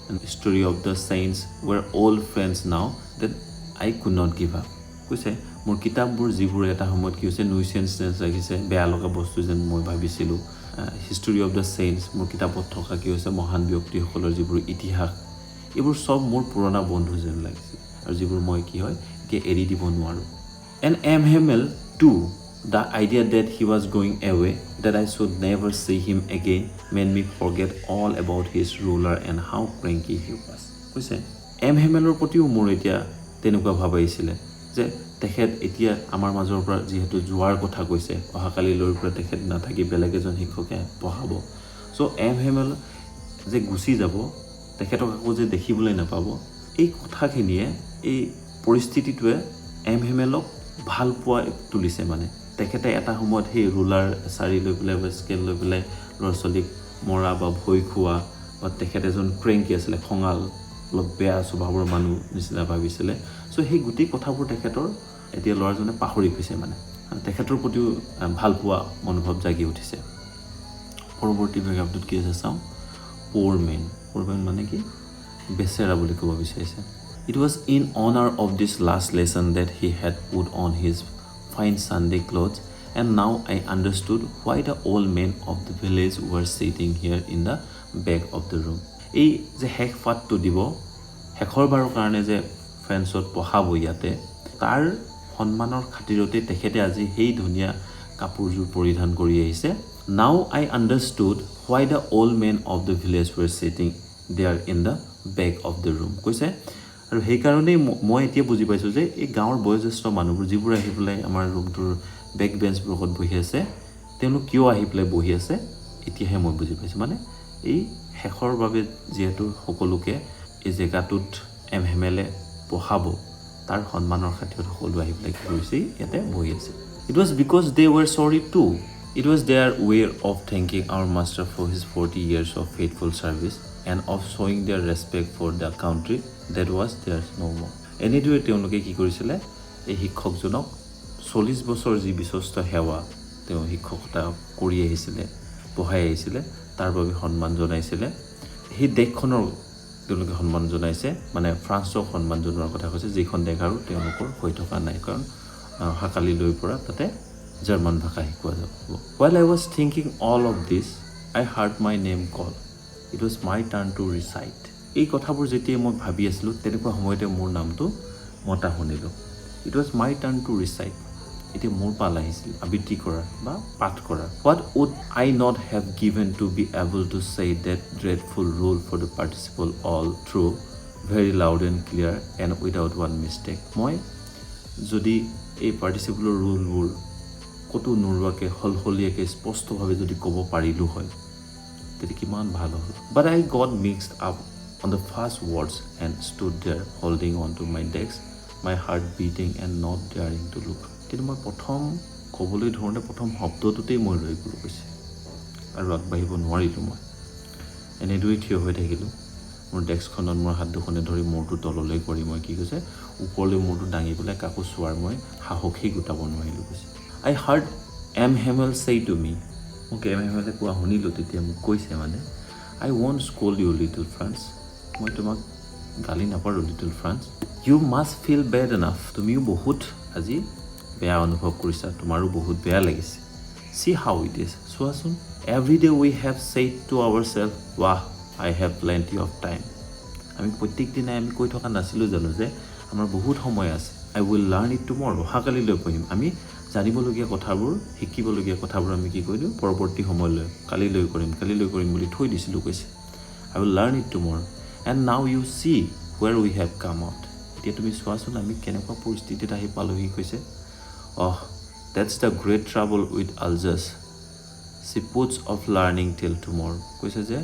and story of the saints were old friends now that I could not give up. কৈছে মোৰ কিতাপবোৰ যিবোৰ এটা সময়ত কি হৈছে নুইচেন্স লাগিছে বেয়া লগা বস্তু যেন মই ভাবিছিলোঁ হিষ্টৰী অফ দ্য চেইন্টছ মোৰ কিতাপত থকা কি হৈছে মহান ব্যক্তিসকলৰ যিবোৰ ইতিহাস এইবোৰ চব মোৰ পুৰণা বন্ধু যেন লাগিছিল আৰু যিবোৰ মই কি হয় এতিয়া এৰি দিব নোৱাৰোঁ and Hamel too The idea that he was going away, that I should never see him again, made me forget all about his ruler and how cranky he was. কৈছে Hamelৰ প্ৰতিও মোৰ এতিয়া তেনেকুৱা ভাৱ আহিছিলে যে তেখেত এতিয়া আমাৰ মাজৰ পৰা যিহেতু যোৱাৰ কথা কৈছে অহাকালিলৈৰ পৰা তেখেত নাথাকি বেলেগ এজন শিক্ষকে পঢ়াব চ' Hamel যে গুচি যাব তেখেতক আকৌ যে দেখিবলৈ নাপাব এই কথাখিনিয়ে এই পৰিস্থিতিটোৱে Hamelক ভাল পোৱা তুলিছে মানে তেখেতে এটা সময়ত সেই ৰুলাৰ চাৰি লৈ পেলাই বা স্কেল লৈ পেলাই ল'ৰা ছোৱালীক মৰা বা ভয় খোৱা বা তেখেত এজন ক্ৰেংকি আছিলে খঙাল অলপ বেয়া স্বভাৱৰ মানুহ নিচিনা ভাবিছিলে চ' সেই গোটেই কথাবোৰ তেখেতৰ এতিয়া ল'ৰাজনে পাহৰি গৈছে মানে তেখেতৰ প্ৰতিও ভাল পোৱা মনোভাৱ জাগি উঠিছে পৰৱৰ্তী পেৰাগ্ৰাফটোত কি আছে চাওঁ প'ৰ মেন মানে কি বেচেৰা বুলি ক'ব বিচাৰিছে It was in honor of this last lesson that he had put on his fine Sunday clothes and now I understood why the old men of the village were sitting here in the back of the room. এই যে hack ফাটটো দিব hectare বাৰৰ কাৰণে যে ফ্ৰেন্সত পঢ়াব ইয়াতে তাৰ সন্মানৰ খাতিৰতে তেখেতে আজি সেই ধুনীয়া কাপোৰযোৰ পৰিধান কৰি আহিছে Now I understood why the old men of the village were sitting there in the back of the room কৈছে আৰু সেই কাৰণেই মই এতিয়া বুজি পাইছো যে এই গাঁৱৰ বয়োজ্যেষ্ঠ মানুহবোৰ যিবোৰ আহি পেলাই আমাৰ ৰুমটোৰ বেক বেঞ্চবোৰত বহি আছে তেওঁলোক কিয় আহি পেলাই বহি আছে এতিয়াহে মই বুজি পাইছো মানে এই হেকৰ বাবে যেহেতু সকলোকে এই জেগাটোত হেমেলে পঢ়াব তাৰ সন্মানৰ খাতিৰত সকলো আহি পেলাই কি কৰিছে ইয়াতে বহি আছে It was because they were sorry too. It was their way of thanking our master for his 40 years of faithful service and of showing their respect for the country that was theirs no more. এনেদৰে তেওঁলোকে কি কৰিছিলে এই শিক্ষকজনক 40 বছৰ যি বিশ্বস্ত সেৱা তেওঁ শিক্ষকতা কৰি আহিছিলে পঢ়াই আহিছিলে তাৰ বাবে সন্মান জনাইছিলে সেই দেশখনৰ তেওঁলোকে সন্মান জনাইছে মানে ফ্ৰান্সক সন্মান জনোৱাৰ কথা কৈছে যিখন দেশ আৰু তেওঁলোকৰ হৈ থকা নাই কাৰণ হাকালি লৈ পৰা তাতে জাৰ্মান ভাষা শিকোৱা যাব While I was thinking all of this I heard my name call It was my turn to recite এই কথাবোৰ যেতিয়া মই ভাবি আছিলোঁ তেনেকুৱা সময়তে মোৰ নামটো মতা শুনিলো It was my turn to recite এতিয়া মোৰ পাল আহিছিল আবৃত্তি কৰা বা পাঠ কৰা What would I not have given to be able to say that dreadful rule for the participle all through very loud and clear and without one mistake মই যদি এই পাৰ্টিচিপলৰ ৰুলবোৰ কত নুৰুৱাকে হলহলিয়াকে স্পষ্টভাৱে যদি ক'ব পাৰিলো হয় তেতিয়া কিমান ভাল হ'ল But I got mixed up on the first words and stood there holding on to my desk my heart beating and not daring to look কিন্তু মই প্ৰথম ক'বলৈ ধৰণে প্ৰথম শব্দটোতেই মই ৰৈ গ'লো কৈছে আৰু আগবাঢ়িব নোৱাৰিলোঁ মই এনেদৰে থিয় হৈ থাকিলোঁ মোৰ ডেস্কখনত মোৰ হাত দুখনে ধৰি মূৰটো তললৈ কৰি মই কি কৈছে ওপৰলৈ মূৰটো দাঙি পেলাই কাকো চোৱাৰ মই সাহসেই গোটাব নোৱাৰিলোঁ কৈছে I heard Hamel say to me মোক Hamele কোৱা শুনিলোঁ তেতিয়া মোক কৈছে মানে I won't scold you little Franz মই তোমাক গালি নাপাৰোঁ little Franz You must feel bad enough তুমিও বহুত আজি বেয়া অনুভৱ কৰিছা তোমাৰো বহুত বেয়া লাগিছে See how it is চোৱাচোন Every day we have said to ourselves wow I have plenty of time আমি প্ৰত্যেক দিনাই আমি কৈ থকা নাছিলোঁ জানো যে আমাৰ বহুত সময় আছে I will learn it tomorrow হাকালিলৈ পঢ়িম আমি জানিবলগীয়া কথাবোৰ শিকিবলগীয়া কথাবোৰ আমি কি কৰিলোঁ পৰৱৰ্তী সময়লৈ কালিলৈ কৰিম বুলি থৈ দিছিলোঁ কৈছে I will learn it tomorrow and now you see where we have come out এতিয়া তুমি চোৱাচোন আমি কেনেকুৱা পৰিস্থিতিত আহি পালোহি কৈছে Oh that's the great trouble with Alsace she puts off learning till tomorrow কৈছে যে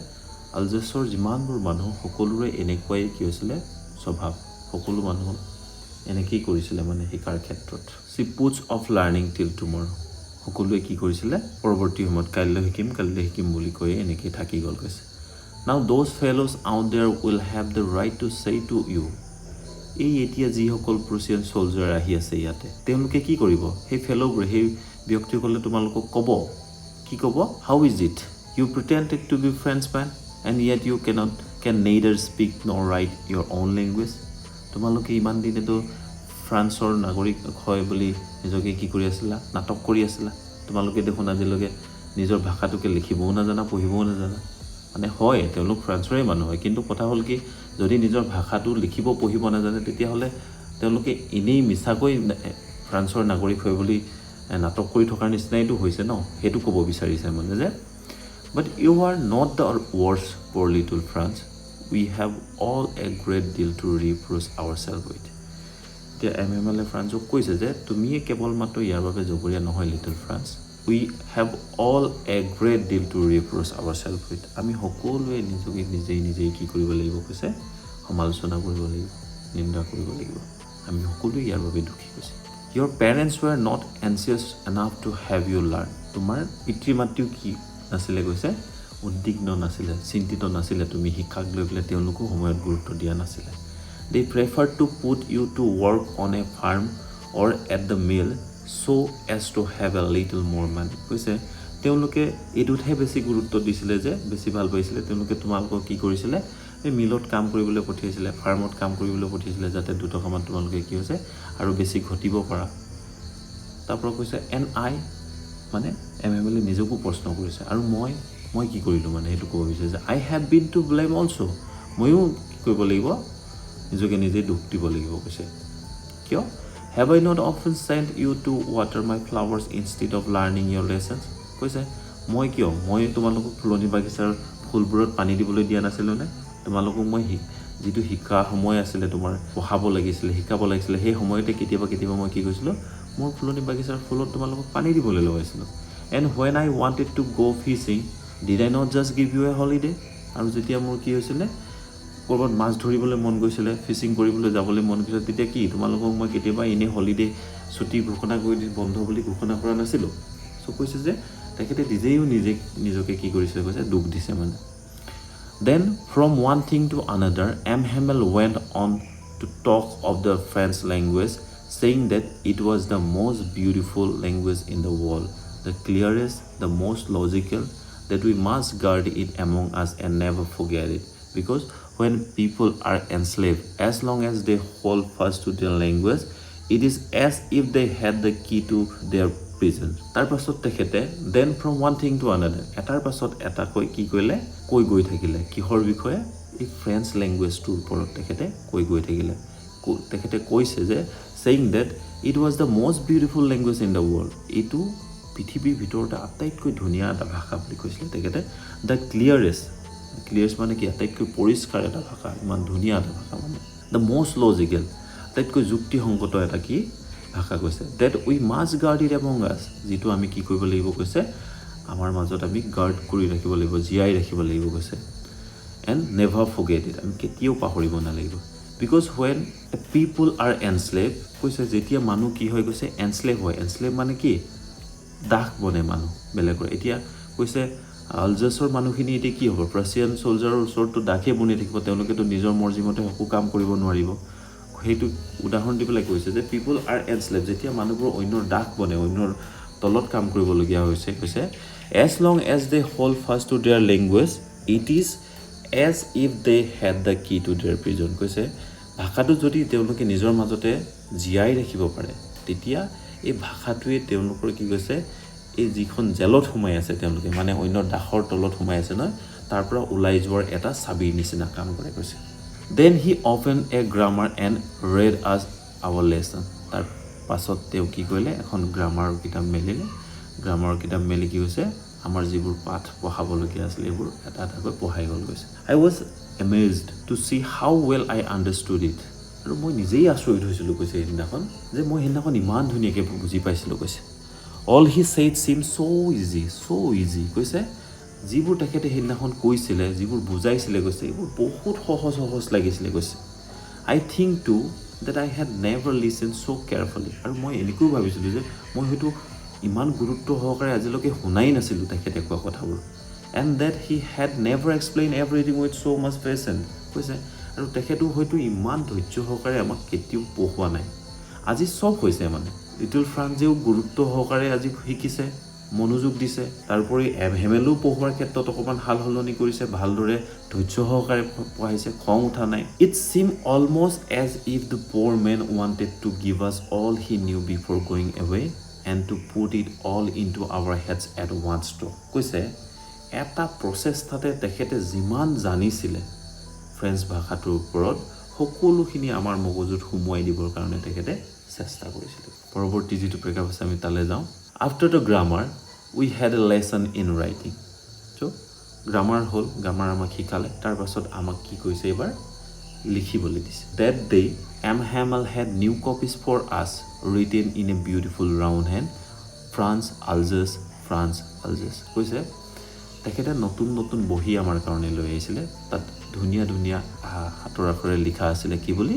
আলজাছৰ যিমানবোৰ মানুহ সকলোৰে এনেকুৱাই কি হৈছিলে স্বভাৱ সকলো মানুহ এনেকেই কৰিছিলে মানে শিকাৰ ক্ষেত্ৰত she puts off learning till tomorrow সকলোৱে কি কৰিছিলে পৰৱৰ্তী সময়ত কাইলৈ শিকিম বুলি কৈ এনেকেই থাকি গ'ল কৈছে Now those fellows out there will have the right to say to you এই এতিয়া যিসকল প্ৰুছিয়ান সোলজাৰ আহি আছে ইয়াতে তেওঁলোকে কি কৰিব সেই ফেলোবোৰ সেই ব্যক্তিসকলে তোমালোকক ক'ব কি ক'ব How is it you pretended to be Frenchman and yet you can neither speak nor write your own language তোমালোকে ইমান দিনেতো ফ্ৰান্সৰ নাগৰিক হয় বুলি নিজকে কি কৰি আছিলা নাটক কৰি আছিলা তোমালোকে দেখোন আজিলৈকে নিজৰ ভাষাটোকে লিখিবও নাজানা পঢ়িবও নাজানা মানে হয় তেওঁলোক ফ্ৰান্সৰে মানুহ হয় কিন্তু কথা হ'ল কি যদি নিজৰ ভাষাটো লিখিব পঢ়িব নাজানে তেতিয়াহ'লে তেওঁলোকে এনেই মিছাকৈ ফ্ৰান্সৰ নাগৰিক হয় বুলি নাটক কৰি থকাৰ নিচিনাইটো হৈছে ন সেইটো ক'ব বিচাৰিছে মানে যে But you are not the worst poor little Franz we have all a great deal to reproach ourselves with এতিয়া Hamel ফ্ৰান্সক কৈছে যে তুমিয়ে কেৱল মাত্ৰ ইয়াৰ বাবে জগৰীয়া নহয় little France we have all a great deal to reproach ourselves with আমি সকলোৱে নিজকে নিজেই কি কৰিব লাগিব কৈছে সমালোচনা কৰিব লাগিব নিন্দা কৰিব লাগিব আমি সকলোৱে ইয়াৰ বাবে দুখী কৈছে your parents were not anxious enough to have you learn তোমাৰ পিতৃ মাতৃও কি নাছিলে কৈছে উদ্বিগ্ন নাছিলে চিন্তিত নাছিলে তুমি শিক্ষাক লৈ পেলাই তেওঁলোকো সময়ত গুৰুত্ব দিয়া নাছিলে they preferred to put you to work on a farm or at the mill so as to have a little more money কৈছে তেওঁলোকে এইটোতহে বেছি গুৰুত্ব দিছিলে যে বেছি ভাল পাইছিলে তেওঁলোকে তোমালোকক কি কৰিছিলে এই মিলত কাম কৰিবলৈ পঠিয়াইছিলে ফাৰ্মত কাম কৰিবলৈ পঠিয়াইছিলে যাতে দুটকামান তোমালোকে কি হৈছে আৰু বেছি ঘটিব পাৰা তাৰপৰা কৈছে and I মানে Hamel নিজকো প্ৰশ্ন কৰিছে আৰু মই কি কৰিলোঁ মানে সেইটো ক'ব বিচাৰিছে যে I have been to blame also' ময়ো কি কৰিব লাগিব নিজকে নিজে দুখ দিব লাগিব কৈছে কিয় Have I not often sent you to water my flowers instead of learning your lessons? কৈছে মই তোমালোকক ফুলনি বাগিচাৰ ফুলবোৰত পানী দিবলৈ দিয়া নাছিলোঁ নে তোমালোকক মই যিটো শিক্ষা সময় আছিলে তোমাৰ পঢ়াব লাগিছিলে শিকাব লাগিছিলে সেই সময়তে কেতিয়াবা মই কি কৰিছিলোঁ মোৰ ফুলনি বাগিচাৰ ফুলত তোমালোকক পানী দিবলৈ লগাইছিলোঁ and when I wanted to go fishing did I not just give you a holiday আৰু যেতিয়া মোৰ কি হৈছিলে কৰবাত মাছ ধৰিবলৈ মন গৈছিলে ফিশিং কৰিবলৈ যাবলৈ মন গৈছিলে তেতিয়া কি তোমালোকক মই কেতিয়াবা এনে হলিডে ছুটি ঘোষণা কৰি বন্ধ বুলি ঘোষণা কৰা নাছিলোঁ সো কৈছে যে তেখেতে নিজকে কি কৰিছে কৈছে দুখ দিছে মানে Then from one thing to another Hamel went on to talk of the French language saying that it was the most beautiful language in the world the clearest the most logical that we must guard it among us and never forget it because when people are enslaved as long as they hold fast to their language it is as if they had the key to their prison তাৰ পাছত তেখেতে then from one thing to another এটাৰ পাছত এটা কি কৰিলে কৈ গৈ থাকিলে কিহৰ বিষয়ে এই ফ্ৰেঞ্চ ল্যাঙ্গুৱেজটোৰ ওপৰত তেখেতে কৈ গৈ থাকিলে তেখেতে কৈছে যে saying that it was the most beautiful language in the world এইটো পৃথিৱীৰ ভিতৰতে আটাইতকৈ ধুনীয়া এটা ভাষা বুলি কৈছিলে তেখেতে the clearest মানে কি আটাইতকৈ পৰিষ্কাৰ এটা ভাষা ইমান ধুনীয়া এটা ভাষা মানে the most logical আটাইতকৈ যুক্তিসংগত এটা কি ভাষা কৈছে that we must guard it among us যেটো আমি কি কৰিব লাগিব কৈছে আমাৰ মাজত আমি গাৰ্ড কৰি ৰাখিব লাগিব জিয়াই ৰাখিব লাগিব কৈছে and never forget it আমি কেতিয়াও পাহৰিব নালাগিব because when people are enslaved কৈছে যেতিয়া মানুহ কি হয় কৈছে enslave হয় enslave মানে কি দাস বনে মানুহ বেলেগৰ এতিয়া কৈছে আলজাছৰ মানুহখিনি এতিয়া কি হ'ব প্ৰাছিয়ান সোলজাৰৰ ওচৰতো দাসে বনি থাকিব তেওঁলোকেতো নিজৰ মৰ্জিমতে একো কাম কৰিব নোৱাৰিব সেইটো উদাহৰণ দিবলৈ কৈছে যে পিপল আৰ এনস্লেভ যেতিয়া মানুহবোৰ অন্যৰ দাস বনে অন্যৰ তলত কাম কৰিবলগীয়া হৈছে কৈছে as long as they hold fast to their language it is as if they had the key to their prison কৈছে ভাষাটো যদি তেওঁলোকে নিজৰ মাজতে জিয়াই ৰাখিব পাৰে তেতিয়া এই ভাষাটোৱে তেওঁলোকৰ কি কৈছে এই যিখন জেলত সোমাই আছে তেওঁলোকে মানে অন্য দাসৰ তলত সোমাই আছে নহয় তাৰ পৰা ওলাই যোৱাৰ এটা চাবিৰ নিচিনা কাম কৰে কৈছে then he opened a grammar and read us our lesson তাৰ পাছত তেওঁ কি কৰিলে এখন গ্ৰামাৰ কিতাপ মেলি কি হৈছে আমাৰ যিবোৰ পাঠ পঢ়াবলগীয়া আছিল এইবোৰ এটা এটাকৈ পঢ়াই গল গৈছে I was amazed to see how well I understood it আৰু মই নিজেই আচৰিত হৈছিলোঁ কৈছে সেইদিনাখন যে মই সেইদিনাখন ইমান ধুনীয়াকৈ বুজি পাইছিলোঁ কৈছে all he said seemed so easy কৈছে যিবোৰ তেখেতে সেইদিনাখন কৈছিলে যিবোৰ বুজাইছিলে কৈছে এইবোৰ বহুত সহজ লাগিছিলে কৈছে I think too that I had never listened so carefully আৰু মই এনেকৈ ভাবিছিলোঁ যে মই হয়তো ইমান গুৰুত্ব সহকাৰে আজিলৈকে শুনাই নাছিলোঁ তেখেতে কোৱা কথাবোৰ and that he had never explained everything with so much patience কৈছে আৰু তেখেতো হয়তো ইমান ধৈৰ্য সহকাৰে আমাক কেতিয়াও পঢ়োৱা নাই আজি সব হৈছে মানে লিটল ফ্ৰান্সেও গুৰুত্ব সহকাৰে আজি শিকিছে মনোযোগ দিছে তাৰপৰে হেমেলও পঢ়োৱাৰ ক্ষেত্ৰত অকমান হাল হলনি কৰিছে ভালদৰে ধৈৰ্য সহকাৰে পঢ়াইছে খং উঠা নাই it seemed almost as if the poor man wanted to give us all he knew before going away and to put it all into our heads at one stroke কৈছে এটা প্ৰচেষ্টাতে তেখেতে যিমান জানিছিলে ফ্ৰেঞ্চ ভাষাটোৰ ওপৰত সকলোখিনি আমাৰ মগজুত সুমুৱাই দিবৰ কাৰণে তেখেতে চেষ্টা কৰিছিল পৰৱৰ্তী যেটো প্ৰেক্ষাপট আমি তালে যাওঁ after the grammar we had a lesson in writing so grammar আমাক শিকালে তাৰ পাছত আমাক কি কৈছে এবাৰ লিখিবলৈ দিছে that day Hamel had new copies for us written in a beautiful round hand Franz Alsace কৈছে তেখেতে নতুন বহি আমাৰ কাৰণে লৈ আহিছিলে তাত ধুনীয়া হাতৰ আখৰে লিখা আছিল কি বুলি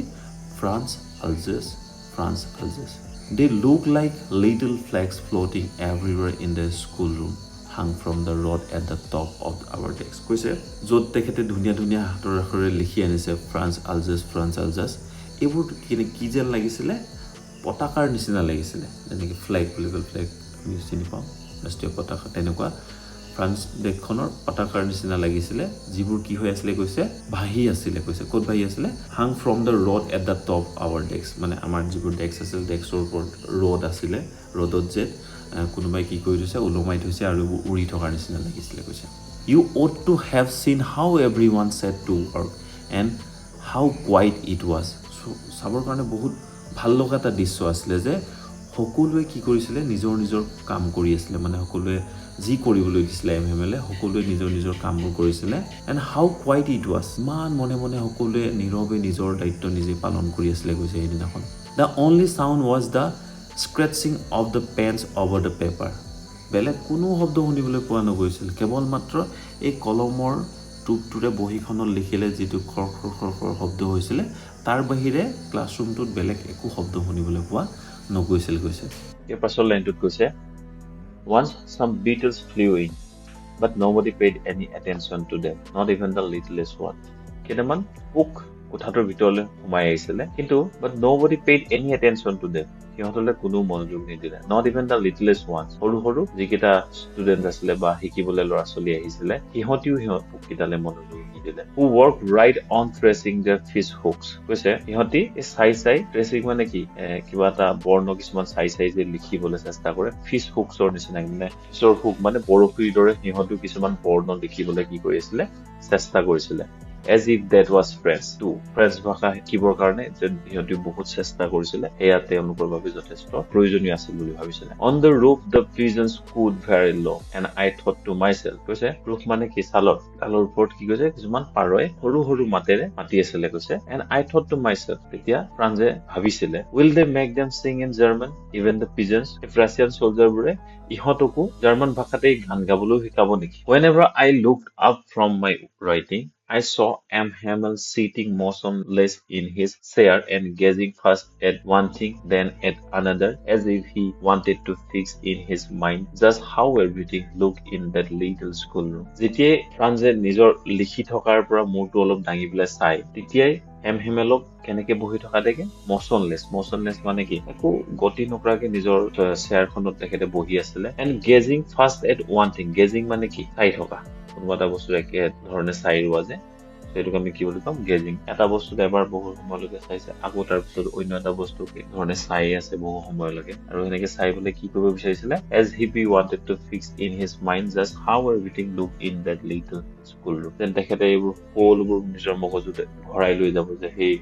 Franz Alsace They look like little flags floating everywhere in the schoolroom, hung from the rod at the top of our desk. কৈছে যত তেখেতে ধুনীয়া হাতৰ আখৰে লিখি আনিছে Franz Alsace এইবোৰ কি যেন লাগিছিলে পতাকাৰ নিচিনা লাগিছিলে যেনেকৈ ফ্ল্যাগ আমি চিনি পাওঁ ৰাষ্ট্ৰীয় পতাকা তেনেকুৱা ফ্ৰান্স দেশখনৰ পতাকাৰ নিচিনা লাগিছিলে যিবোৰ কি হৈ আছিল কৈছে ভাহি আছিল কৈছে ক'ত ভাহি আছিল hung from the rod at the top our decks মানে আমাৰ যিবোৰ ডেস্ক আছিল ডেস্কৰ ওপৰত ৰড আছিল ৰডত যে কোনোবাই কি কৰি থৈছে উলমাই থৈছে আৰু উৰি থকাৰ নিচিনা লাগিছিলে কৈছে You ought to have seen how everyone said to work and how quiet it was. So, চাবৰ কাৰণে বহুত ভাল লগা এটা দৃশ্য আছিলে যে সকলোৱে কি কৰিছিলে নিজৰ কাম কৰি আছিলে মানে সকলোৱে যি কৰিবলৈ দিছিলে এমএমএলে সকলোৱে নিজৰ কামবোৰ কৰিছিলে and how quiet it was. মান মনে সকলোৱে নীৰৱে নিজৰ দায়িত্ব নিজে পালন কৰি আছিলে কৈছে এই দিনাখন The only sound was the scratching of the pens over the paper. বেলেগ কোনো শব্দ শুনিবলৈ পোৱা নগৈছিল কেৱল মাত্ৰ এই কলমৰ টুপটোৰে বহিখনত লিখিলে যেটো খৰ শব্দ হৈছিলে তাৰ বাহিৰে ক্লাছৰুমটোত বেলেগ একো শব্দ শুনিবলৈ পোৱা নগৈছিল কৈছে এই পাছৰ লাইনটোত কৈছে Once some beetles flew in but nobody paid any attention to them not even the littlest one কেইটামান পোক কোঠাটোৰ ভিতৰলৈ সোমাই আহিছিলে কিন্তু but nobody paid any attention to them সিহঁতলৈ কোনো মনোযোগ নিদিলে not even the littlest ones সৰু যিকেইটা ষ্টুডেন্ট আছিলে বা শিকিবলৈ ল'ৰা ছোৱালী আহিছিলে সিহঁতিও পোককেইটালে মনোযোগ নিদিলে who worked right on tracing their fish hooks কৈছে সিহঁতি চাই ট্ৰেচিং মানে কি কিবা এটা বৰ্ণ কিছুমান চাই যে লিখিবলৈ চেষ্টা কৰে fish hooksৰ নিচিনা মানে ফিছৰ হুক মানে বৰফিৰ দৰে সিহঁতো কিছুমান বৰ্ণ লিখিবলৈ কি কৰিছিলে চেষ্টা কৰিছিলে as if that was French too. French ভাষা শিকিবৰ কাৰণে যে সিহঁতি বহুত চেষ্টা কৰিছিলে এয়া তেওঁলোকৰ বাবে যথেষ্ট প্ৰয়োজনীয় আছিল বুলি ভাবিছিলে On the roof the pigeons cooed very low and I thought to myself কৈছে roof মানে কি চালৰ ওপৰত কি কৈছে কিছুমান পাৰয়ে সৰু মাতেৰে মাতি আছিলে কৈছে and I thought to myself তেতিয়া ফ্ৰান্সে ভাবিছিলে will they make them sing in German even the pigeons if Russian soldier বোৰে ইহঁতকো জাৰ্মান ভাষাতেই গান গাবলৈ শিকাব নেকি Whenever I looked up from my writing I saw Hamel sitting motionless in his chair and gazing first at one thing, then at another, as if he wanted to fix in his mind just how everything looked in that little schoolroom. যেতিয়াই ফ্ৰান্সে নিজৰ লিখি থকাৰ পৰা মূৰটো অলপ দাঙি পেলাই চাই তেতিয়াই হেমেলক কেনেকে বহি থকা দেখে motionless মানে কি একো গতি নকৰাকে নিজৰ চেয়াৰখনত তেখেতে বহি আছিলে and gazing first at one thing gazing মানে কি চাই থকা কোনোবা এটা বস্তু একে ধৰণে চাই ৰোৱা যে সেইটো আমি কি বুলি কম গেজিং এটা বস্তু এবাৰ বহু সময়লৈকে চাইছে আকৌ তাৰ পিছত অন্য এটা বস্তু কি ধৰণে চাই আছে বহু সময়লৈকে আৰু এনেকে চাই বলে কি কৰিব বিচাৰিছিলে as if he wanted to fix in his mind just how everything looked in that little school room then তেখেতে এইবোৰ সকলোবোৰ নিজৰ মগজুতে ভৰাই লৈ যাব যে সেই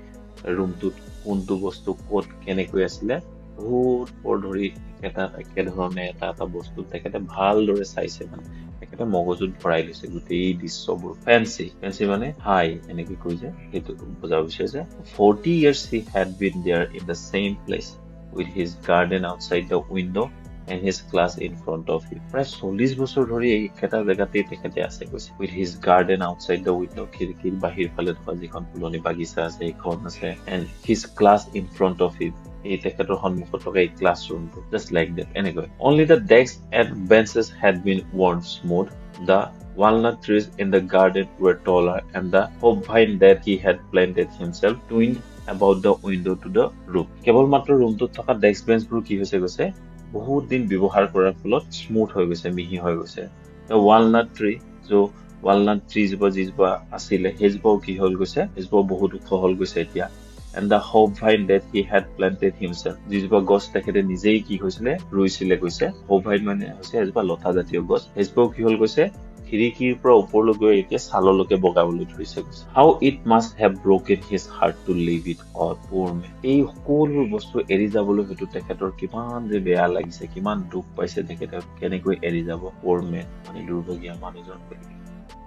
ৰুমটোত কোনটো বস্তু ক'ত কেনেকৈ আছিলে বহুত পৰ ধৰি এটা ধৰণে এটা বস্তু তেখেতে ভালদৰে চাইছে মানে তেখেতে মগজুত ভৰাই লৈছে গোটেই দৃশ্যবোৰ ফেন্সি মানে হাই এনেকৈ কৈ যে সেইটো বুজাব বিচাৰিছে 40 years he had been there in the same place with his garden outside the window and his class in front of him প্ৰায় 40 বছৰ ধৰি এই এটা জায়গাতে তেখেতে আছে কৈছে with his garden outside the window খিৰিকীৰ বাহিৰ ফালে থকা যিখন ফুলনি বাগিচা আছে এইখন আছে and his class in front of him এই তেখেতৰ সন্মুখত থকা এই ক্লাছৰুমটো just like that anyway only the desks and benches had been worn smooth the walnut trees in the garden were taller and the hopvine that he had planted himself twined about the window to the roof কেৱল মাত্ৰ ৰুমটোত থকা desk বেঞ্চবোৰ কি হৈছে গৈছে বহুত দিন ব্যৱহাৰ কৰাৰ ফলত স্মুথ হৈ গৈছে মিহি হৈ গৈছে the walnut tree jo walnut trees যিজোপা আছিলে সেইজোপাও কি হ'ল গৈছে সেইজোপা বহুত ওখ হ'ল গৈছে এতিয়া and the hopvine that he had planted himself যিজোপা গছ তেখেতে নিজেই কি হৈছিলে ৰুইছিলে কৈছে hopvine মানে হৈছে এজোপা লতা জাতীয় গছ সেইজোপাও কি হ'ল গৈছে খিৰিকীৰ পৰা ওপৰলৈ গৈ এতিয়া ছাললৈকে বগাবলৈ ধৰিছে কৈছে how it must have broken his heart to leave it all poor man এই সকলো বস্তু এৰি যাবলৈ হেতু তেখেতৰ কিমান যে বেয়া লাগিছে কিমান দুখ পাইছে তেখেতে কেনেকৈ এৰি যাব poor man মানে দুৰ্ভাগীয়া মানুহজন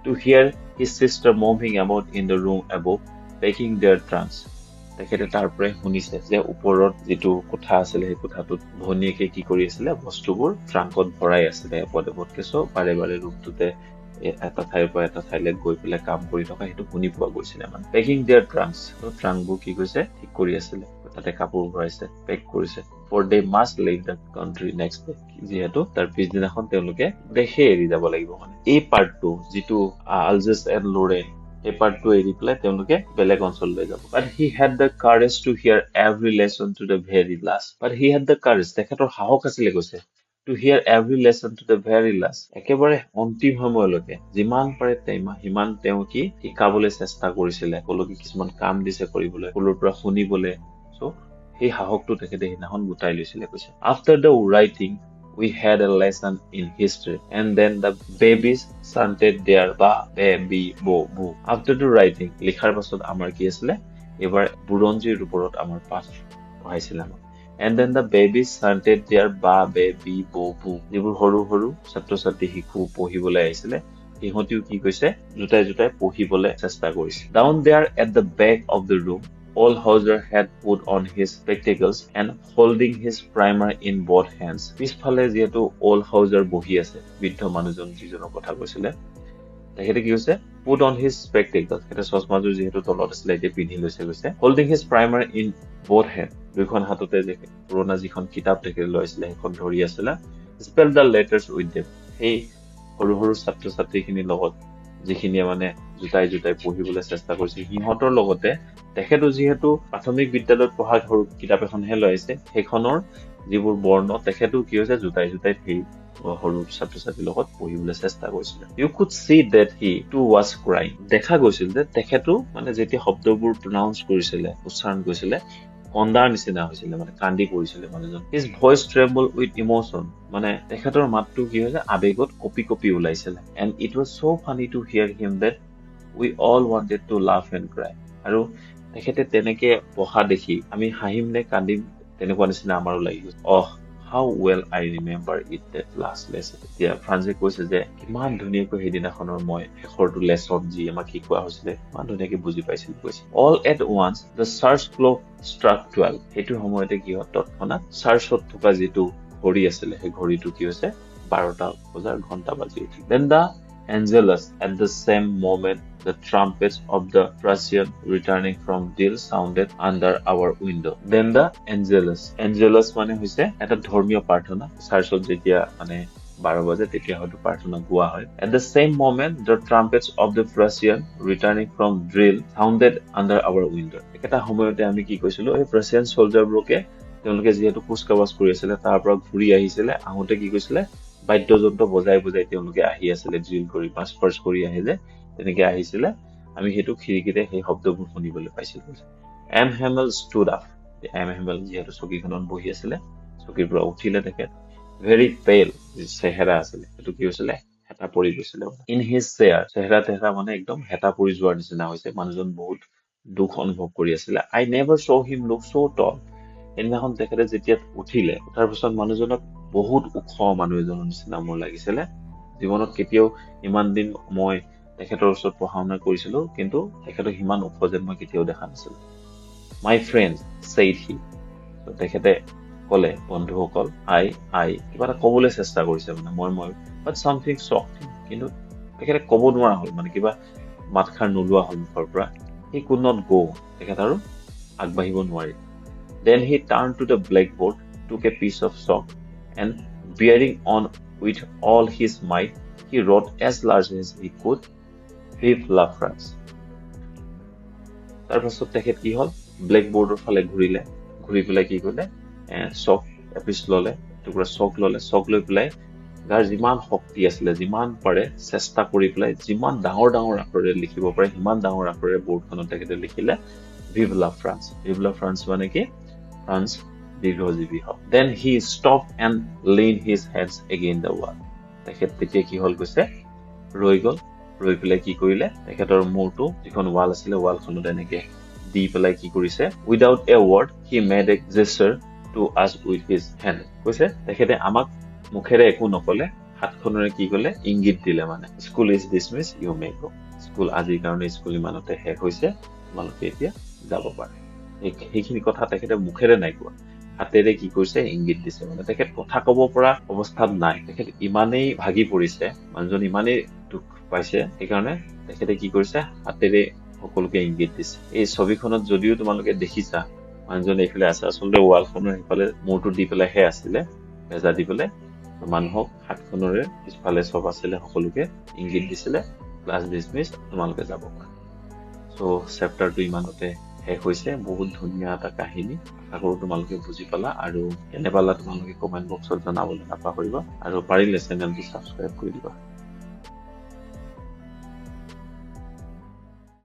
to hear his sister moving about in the room above packing their trunks তেখেতে তাৰ পৰা শুনিছে যে ওপৰত যেটো কোঠা আছিল সেই কোঠাটোত ভনিয়েকে কি কৰি আছিল বস্তুবোৰ ট্ৰাংকত ভৰাই আছিল পদপদকে সব বাৰে ৰুমটোতে এটা ঠাইৰ পৰা এটা ঠাইলৈ গৈ পেলাই কাম কৰি থকা হেতু শুনি পোৱা গৈছিল মানে পেকিং देयर ট্ৰাংকস তো ট্ৰাংকবোৰ কি কৈছে ঠিক কৰি আছিল তাতে কাপোৰ ভৰাইছে পেক কৰিছে for they must leave the country next day যেহেতু তাৰ পিছদিনাখন তেওঁলোকে দেশে এৰি যাব লাগিব মানে এই পাৰ্টটো যেটো আলজেছ এণ্ড লোৰেন এই পাৰ্টটো এৰি পেলাই তেওঁলোকে বেলেগ অঞ্চললৈ যাব but he had the courage to hear every lesson to the very last but he had the courage তেখেতৰ সাহস আছিল কৈছে to hear every lesson to the very last একেবাৰে অন্তিম সময়লৈকে যিমান পাৰে হিমান তেওঁ কি শিকাবলৈ চেষ্টা কৰিছিল কলকি কিছুমান কাম দিছে কৰিবলৈ কলৰ পৰা শুনিবলৈ সো এই সাহসটো তেখেতে হিনাখন গুটাই লৈছিল কৈছে after the writing we had a lesson in history. And then the babies chanted their ba, be, bi, bo, bu. After the writing, লিখাৰ পাছত আমাৰ কি আছিলে এবাৰ বুৰঞ্জীৰ ওপৰত আমাৰ পাঠ পঢ়াইছিল আমাক and then the babies chanted their ba, be, bi, bo, bu. যিবোৰ সৰু সৰু ছাত্ৰ ছাত্ৰী শিশু পঢ়িবলৈ আহিছিলে সিহঁতিও কি কৈছে জুটাই জুটাই পঢ়িবলৈ চেষ্টা কৰিছে down there at the back of the room Alphonse had put on his spectacles and holding his primer in both hands. পিছফালে যেহেতু Alphonse বহি আছে বৃদ্ধ মানুহজন যিজনৰ কথা কৈছিলে তেখেতে কি হৈছে put on his spectacles এটা চশমাযোৰ যেহেতু তলত আছিল এতিয়া পিন্ধি লৈছে কৈছে holding his primer in both hands দুইখন হাততে যে পুৰণা যিখন কিতাপ তেখেতে লৈছিলে সেইখন ধৰি আছিল spell the letters with them সেই সৰু সৰু ছাত্ৰ ছাত্ৰীখিনিৰ লগত যিখিনিয়ে মানে জুটাই জুটাই পঢ়িবলৈ চেষ্টা কৰিছে সিহঁতৰ লগতে তেখেতো যিহেতু প্ৰাথমিক বিদ্যালয়ত পঢ়া সৰু কিতাপ এখনহে লৈছে সেইখনৰ যিবোৰ বৰ্ণ তেখেতো কি হৈছে জুটাই জুটাই সেই সৰু ছাত্ৰ ছাত্ৰীৰ লগত পঢ়িবলৈ চেষ্টা কৰিছিল you could see that he too was crying দেখা গৈছিল যে তেখেতো মানে যেতিয়া শব্দবোৰ প্ৰনাউন্স কৰিছিলে উচ্চাৰণ কৰিছিলে কন্দাৰ নিচিনা হৈছিল মানে কান্দি পৰিছিল মানুহজন his voice trembled with emotion মানে তেখেতৰ মাতটো কি হৈছে আবেগত কপি কপি ওলাইছিল and it was so funny to hear him that we all wanted to laugh and cry আৰু তেখেতে তেনেকে পঢ়া দেখি আমি হাঁহিম নে কান্দিম তেনেকুৱা নিচিনা আমাৰো লাগিল how well I remember it that last lesson এতিয়া ফ্ৰান্সে কৈছে যে কিমান ধুনীয়াকৈ সেইদিনাখনৰ মই শেষৰটো লেসন যি আমাক শিকোৱা হৈছিলে ইমান ধুনীয়াকৈ বুজি পাইছিল কৈছে all at once the church clock struck 12 সেইটো সময়তে কি হয় তৎক্ষণাত চাৰ্চত থকা যিটো ঘড়ী আছিলে সেই ঘড়ীটো কি হৈছে 12টা বজাৰ ঘণ্টা বাজি উঠিল then the Angelus at the same moment the trumpets of the Prussian returning from Dil sounded under our window then the Angelus মানে হৈছে এটা ধৰ্মীয় প্ৰাৰ্থনা চাৰ্চত যেতিয়া মানে 12 বাজে তেতিয়া হয়তো প্ৰাৰ্থনা গোৱা হয় at the same moment the trumpets of the Prussian returning from drill sounded under our window এটা সময়তে আমি কি কৈছিলো এই Prussian soldier-বোৰকে তেওঁলোকে যেহেতু কুচকাৱাজ কৰি আছিল তাৰ পৰা ঘূৰি আহিছিল আহোতে কি কৈছিলে বাদ্যযন্ত্ৰ বজাই বজাই তেওঁলোকে আহি আছিল ড্ৰিল কৰি পাছ কৰি আহিলে তেনেকে আহিছিল আমি হেতু খিৰিকিতে সেই শব্দবোৰ শুনিবলৈ পাইছিলো Hamel stood up Hamel যেহেতু চকীখনত বহি আছিল চকীৰ পৰা উঠিলে তেখেত very pale চেহেৰা আছিল এটো কি হৈছিল হেতা পৰি গৈছিল in his chair চেহেৰা মানে একদম হেতা পৰি যোৱাৰ নিচিনা হৈছে মানুহজন বহুত দুখ অনুভৱ কৰি আছিল I never saw him look so tall এদিনাখন তেখেতে যেতিয়া উঠিলে তাৰ পিছত মানুহজনক বহুত ওখ মানুহ এজনৰ নিচিনা মোৰ লাগিছিল জীৱনত কেতিয়াও ইমান দিন মই তেখেতৰ ওচৰত পঢ়াওনা কৰিছিল কিন্তু তেখেতক ইমান ওখ যেন মই কেতিয়াও দেখা নাছিল my friends said he তো তেখেতে কলে বন্ধুসকল I কিবা এটা ক'বলৈ চেষ্টা কৰিছে মানে মই but something shocked him কিন্তু তেখেতে ক'ব নোৱাৰা হ'ল মানে কিবা মাতখাৰ নোলোৱা হ'ল মুখৰ পৰা he could not go তেখেত আৰু আগবাঢ়িব নোৱাৰিল then he turned to the blackboard took a piece of chalk and bearing on with all his might he wrote as large as he could Vive la France তাৰপাছত তেখেত কি হ'ল ব্লেকবোৰ্ডৰ ফালে ঘূৰি পেলাই কি কৰিলে চক এপিছ ললে টুকুৰা চক লৈ পেলাই যাৰ যিমান শক্তি আছিল যিমান পাৰে চেষ্টা কৰি পেলাই যিমান ডাঙৰ আখৰেৰে লিখিব পাৰে সিমান ডাঙৰ আখৰেৰে বৰ্ডখনত তেখেতে লিখিলে Vive la France মানে কি ফ্ৰান্স দীৰ্ঘজীৱী হওক then he stopped and leaned his heads against the wall তেখেত তেতিয়া কি হ'ল কৈছে ৰৈ পেলাই কি কৰিলে তেখেতৰ মূৰটো যিখন ৱাল আছিল ৱালখনত এনেকে দি পেলাই কি কৰিছে without a word he made a gesture to us with his hand কৈছে তেখেতে আমাক মুখেৰে একো নকলে হাতখনেৰে কি কৰিলে ইংগিত দিলে মানে school is dismissed you may go school আজিৰ কাৰণে স্কুল ইমানতে শেষ হৈছে তোমালোকে এতিয়া যাব পাৰে এইখিনি কথা তেখেতে মুখেৰে নাই কোৱা হাতেৰে কি কৰিছে ইংগিত দিছে মানে তেখেত কথা ক'ব পৰা অৱস্থাত নাই তেখেত ইমানেই ভাগি পৰিছে মানুহজন ইমানেই দুখ পাইছে সেইকাৰণে তেখেতে কি কৰিছে হাতেৰে সকলোকে ইংগিত দিছে এই ছবিখনত যদিও তোমালোকে দেখিছা মানুহজন এইফালে আছে আচলতে ৱালখনৰ সেইফালে মূৰটো দি পেলাইহে আছিলে বেজা দি পেলাই মানুহক হাতখনৰে পিছফালে সব আছিলে সকলোকে ইংগিত দিছিলে ক্লাছ ডিসমিস তোমালোকে যাব পাৰা সো চেপ্টাৰটো ইমানতে শেষ হৈছে বহুত ধুনীয়া এটা কাহিনী আশা কৰো তোমালোকে বুজি পালা আৰু কেনে পালা তোমালোকে কমেন্ট বক্সত জনাবলৈ নাপাহৰিবা আৰু পাৰিলে চেনেলটো সাবস্ক্ৰাইব কৰি দিবা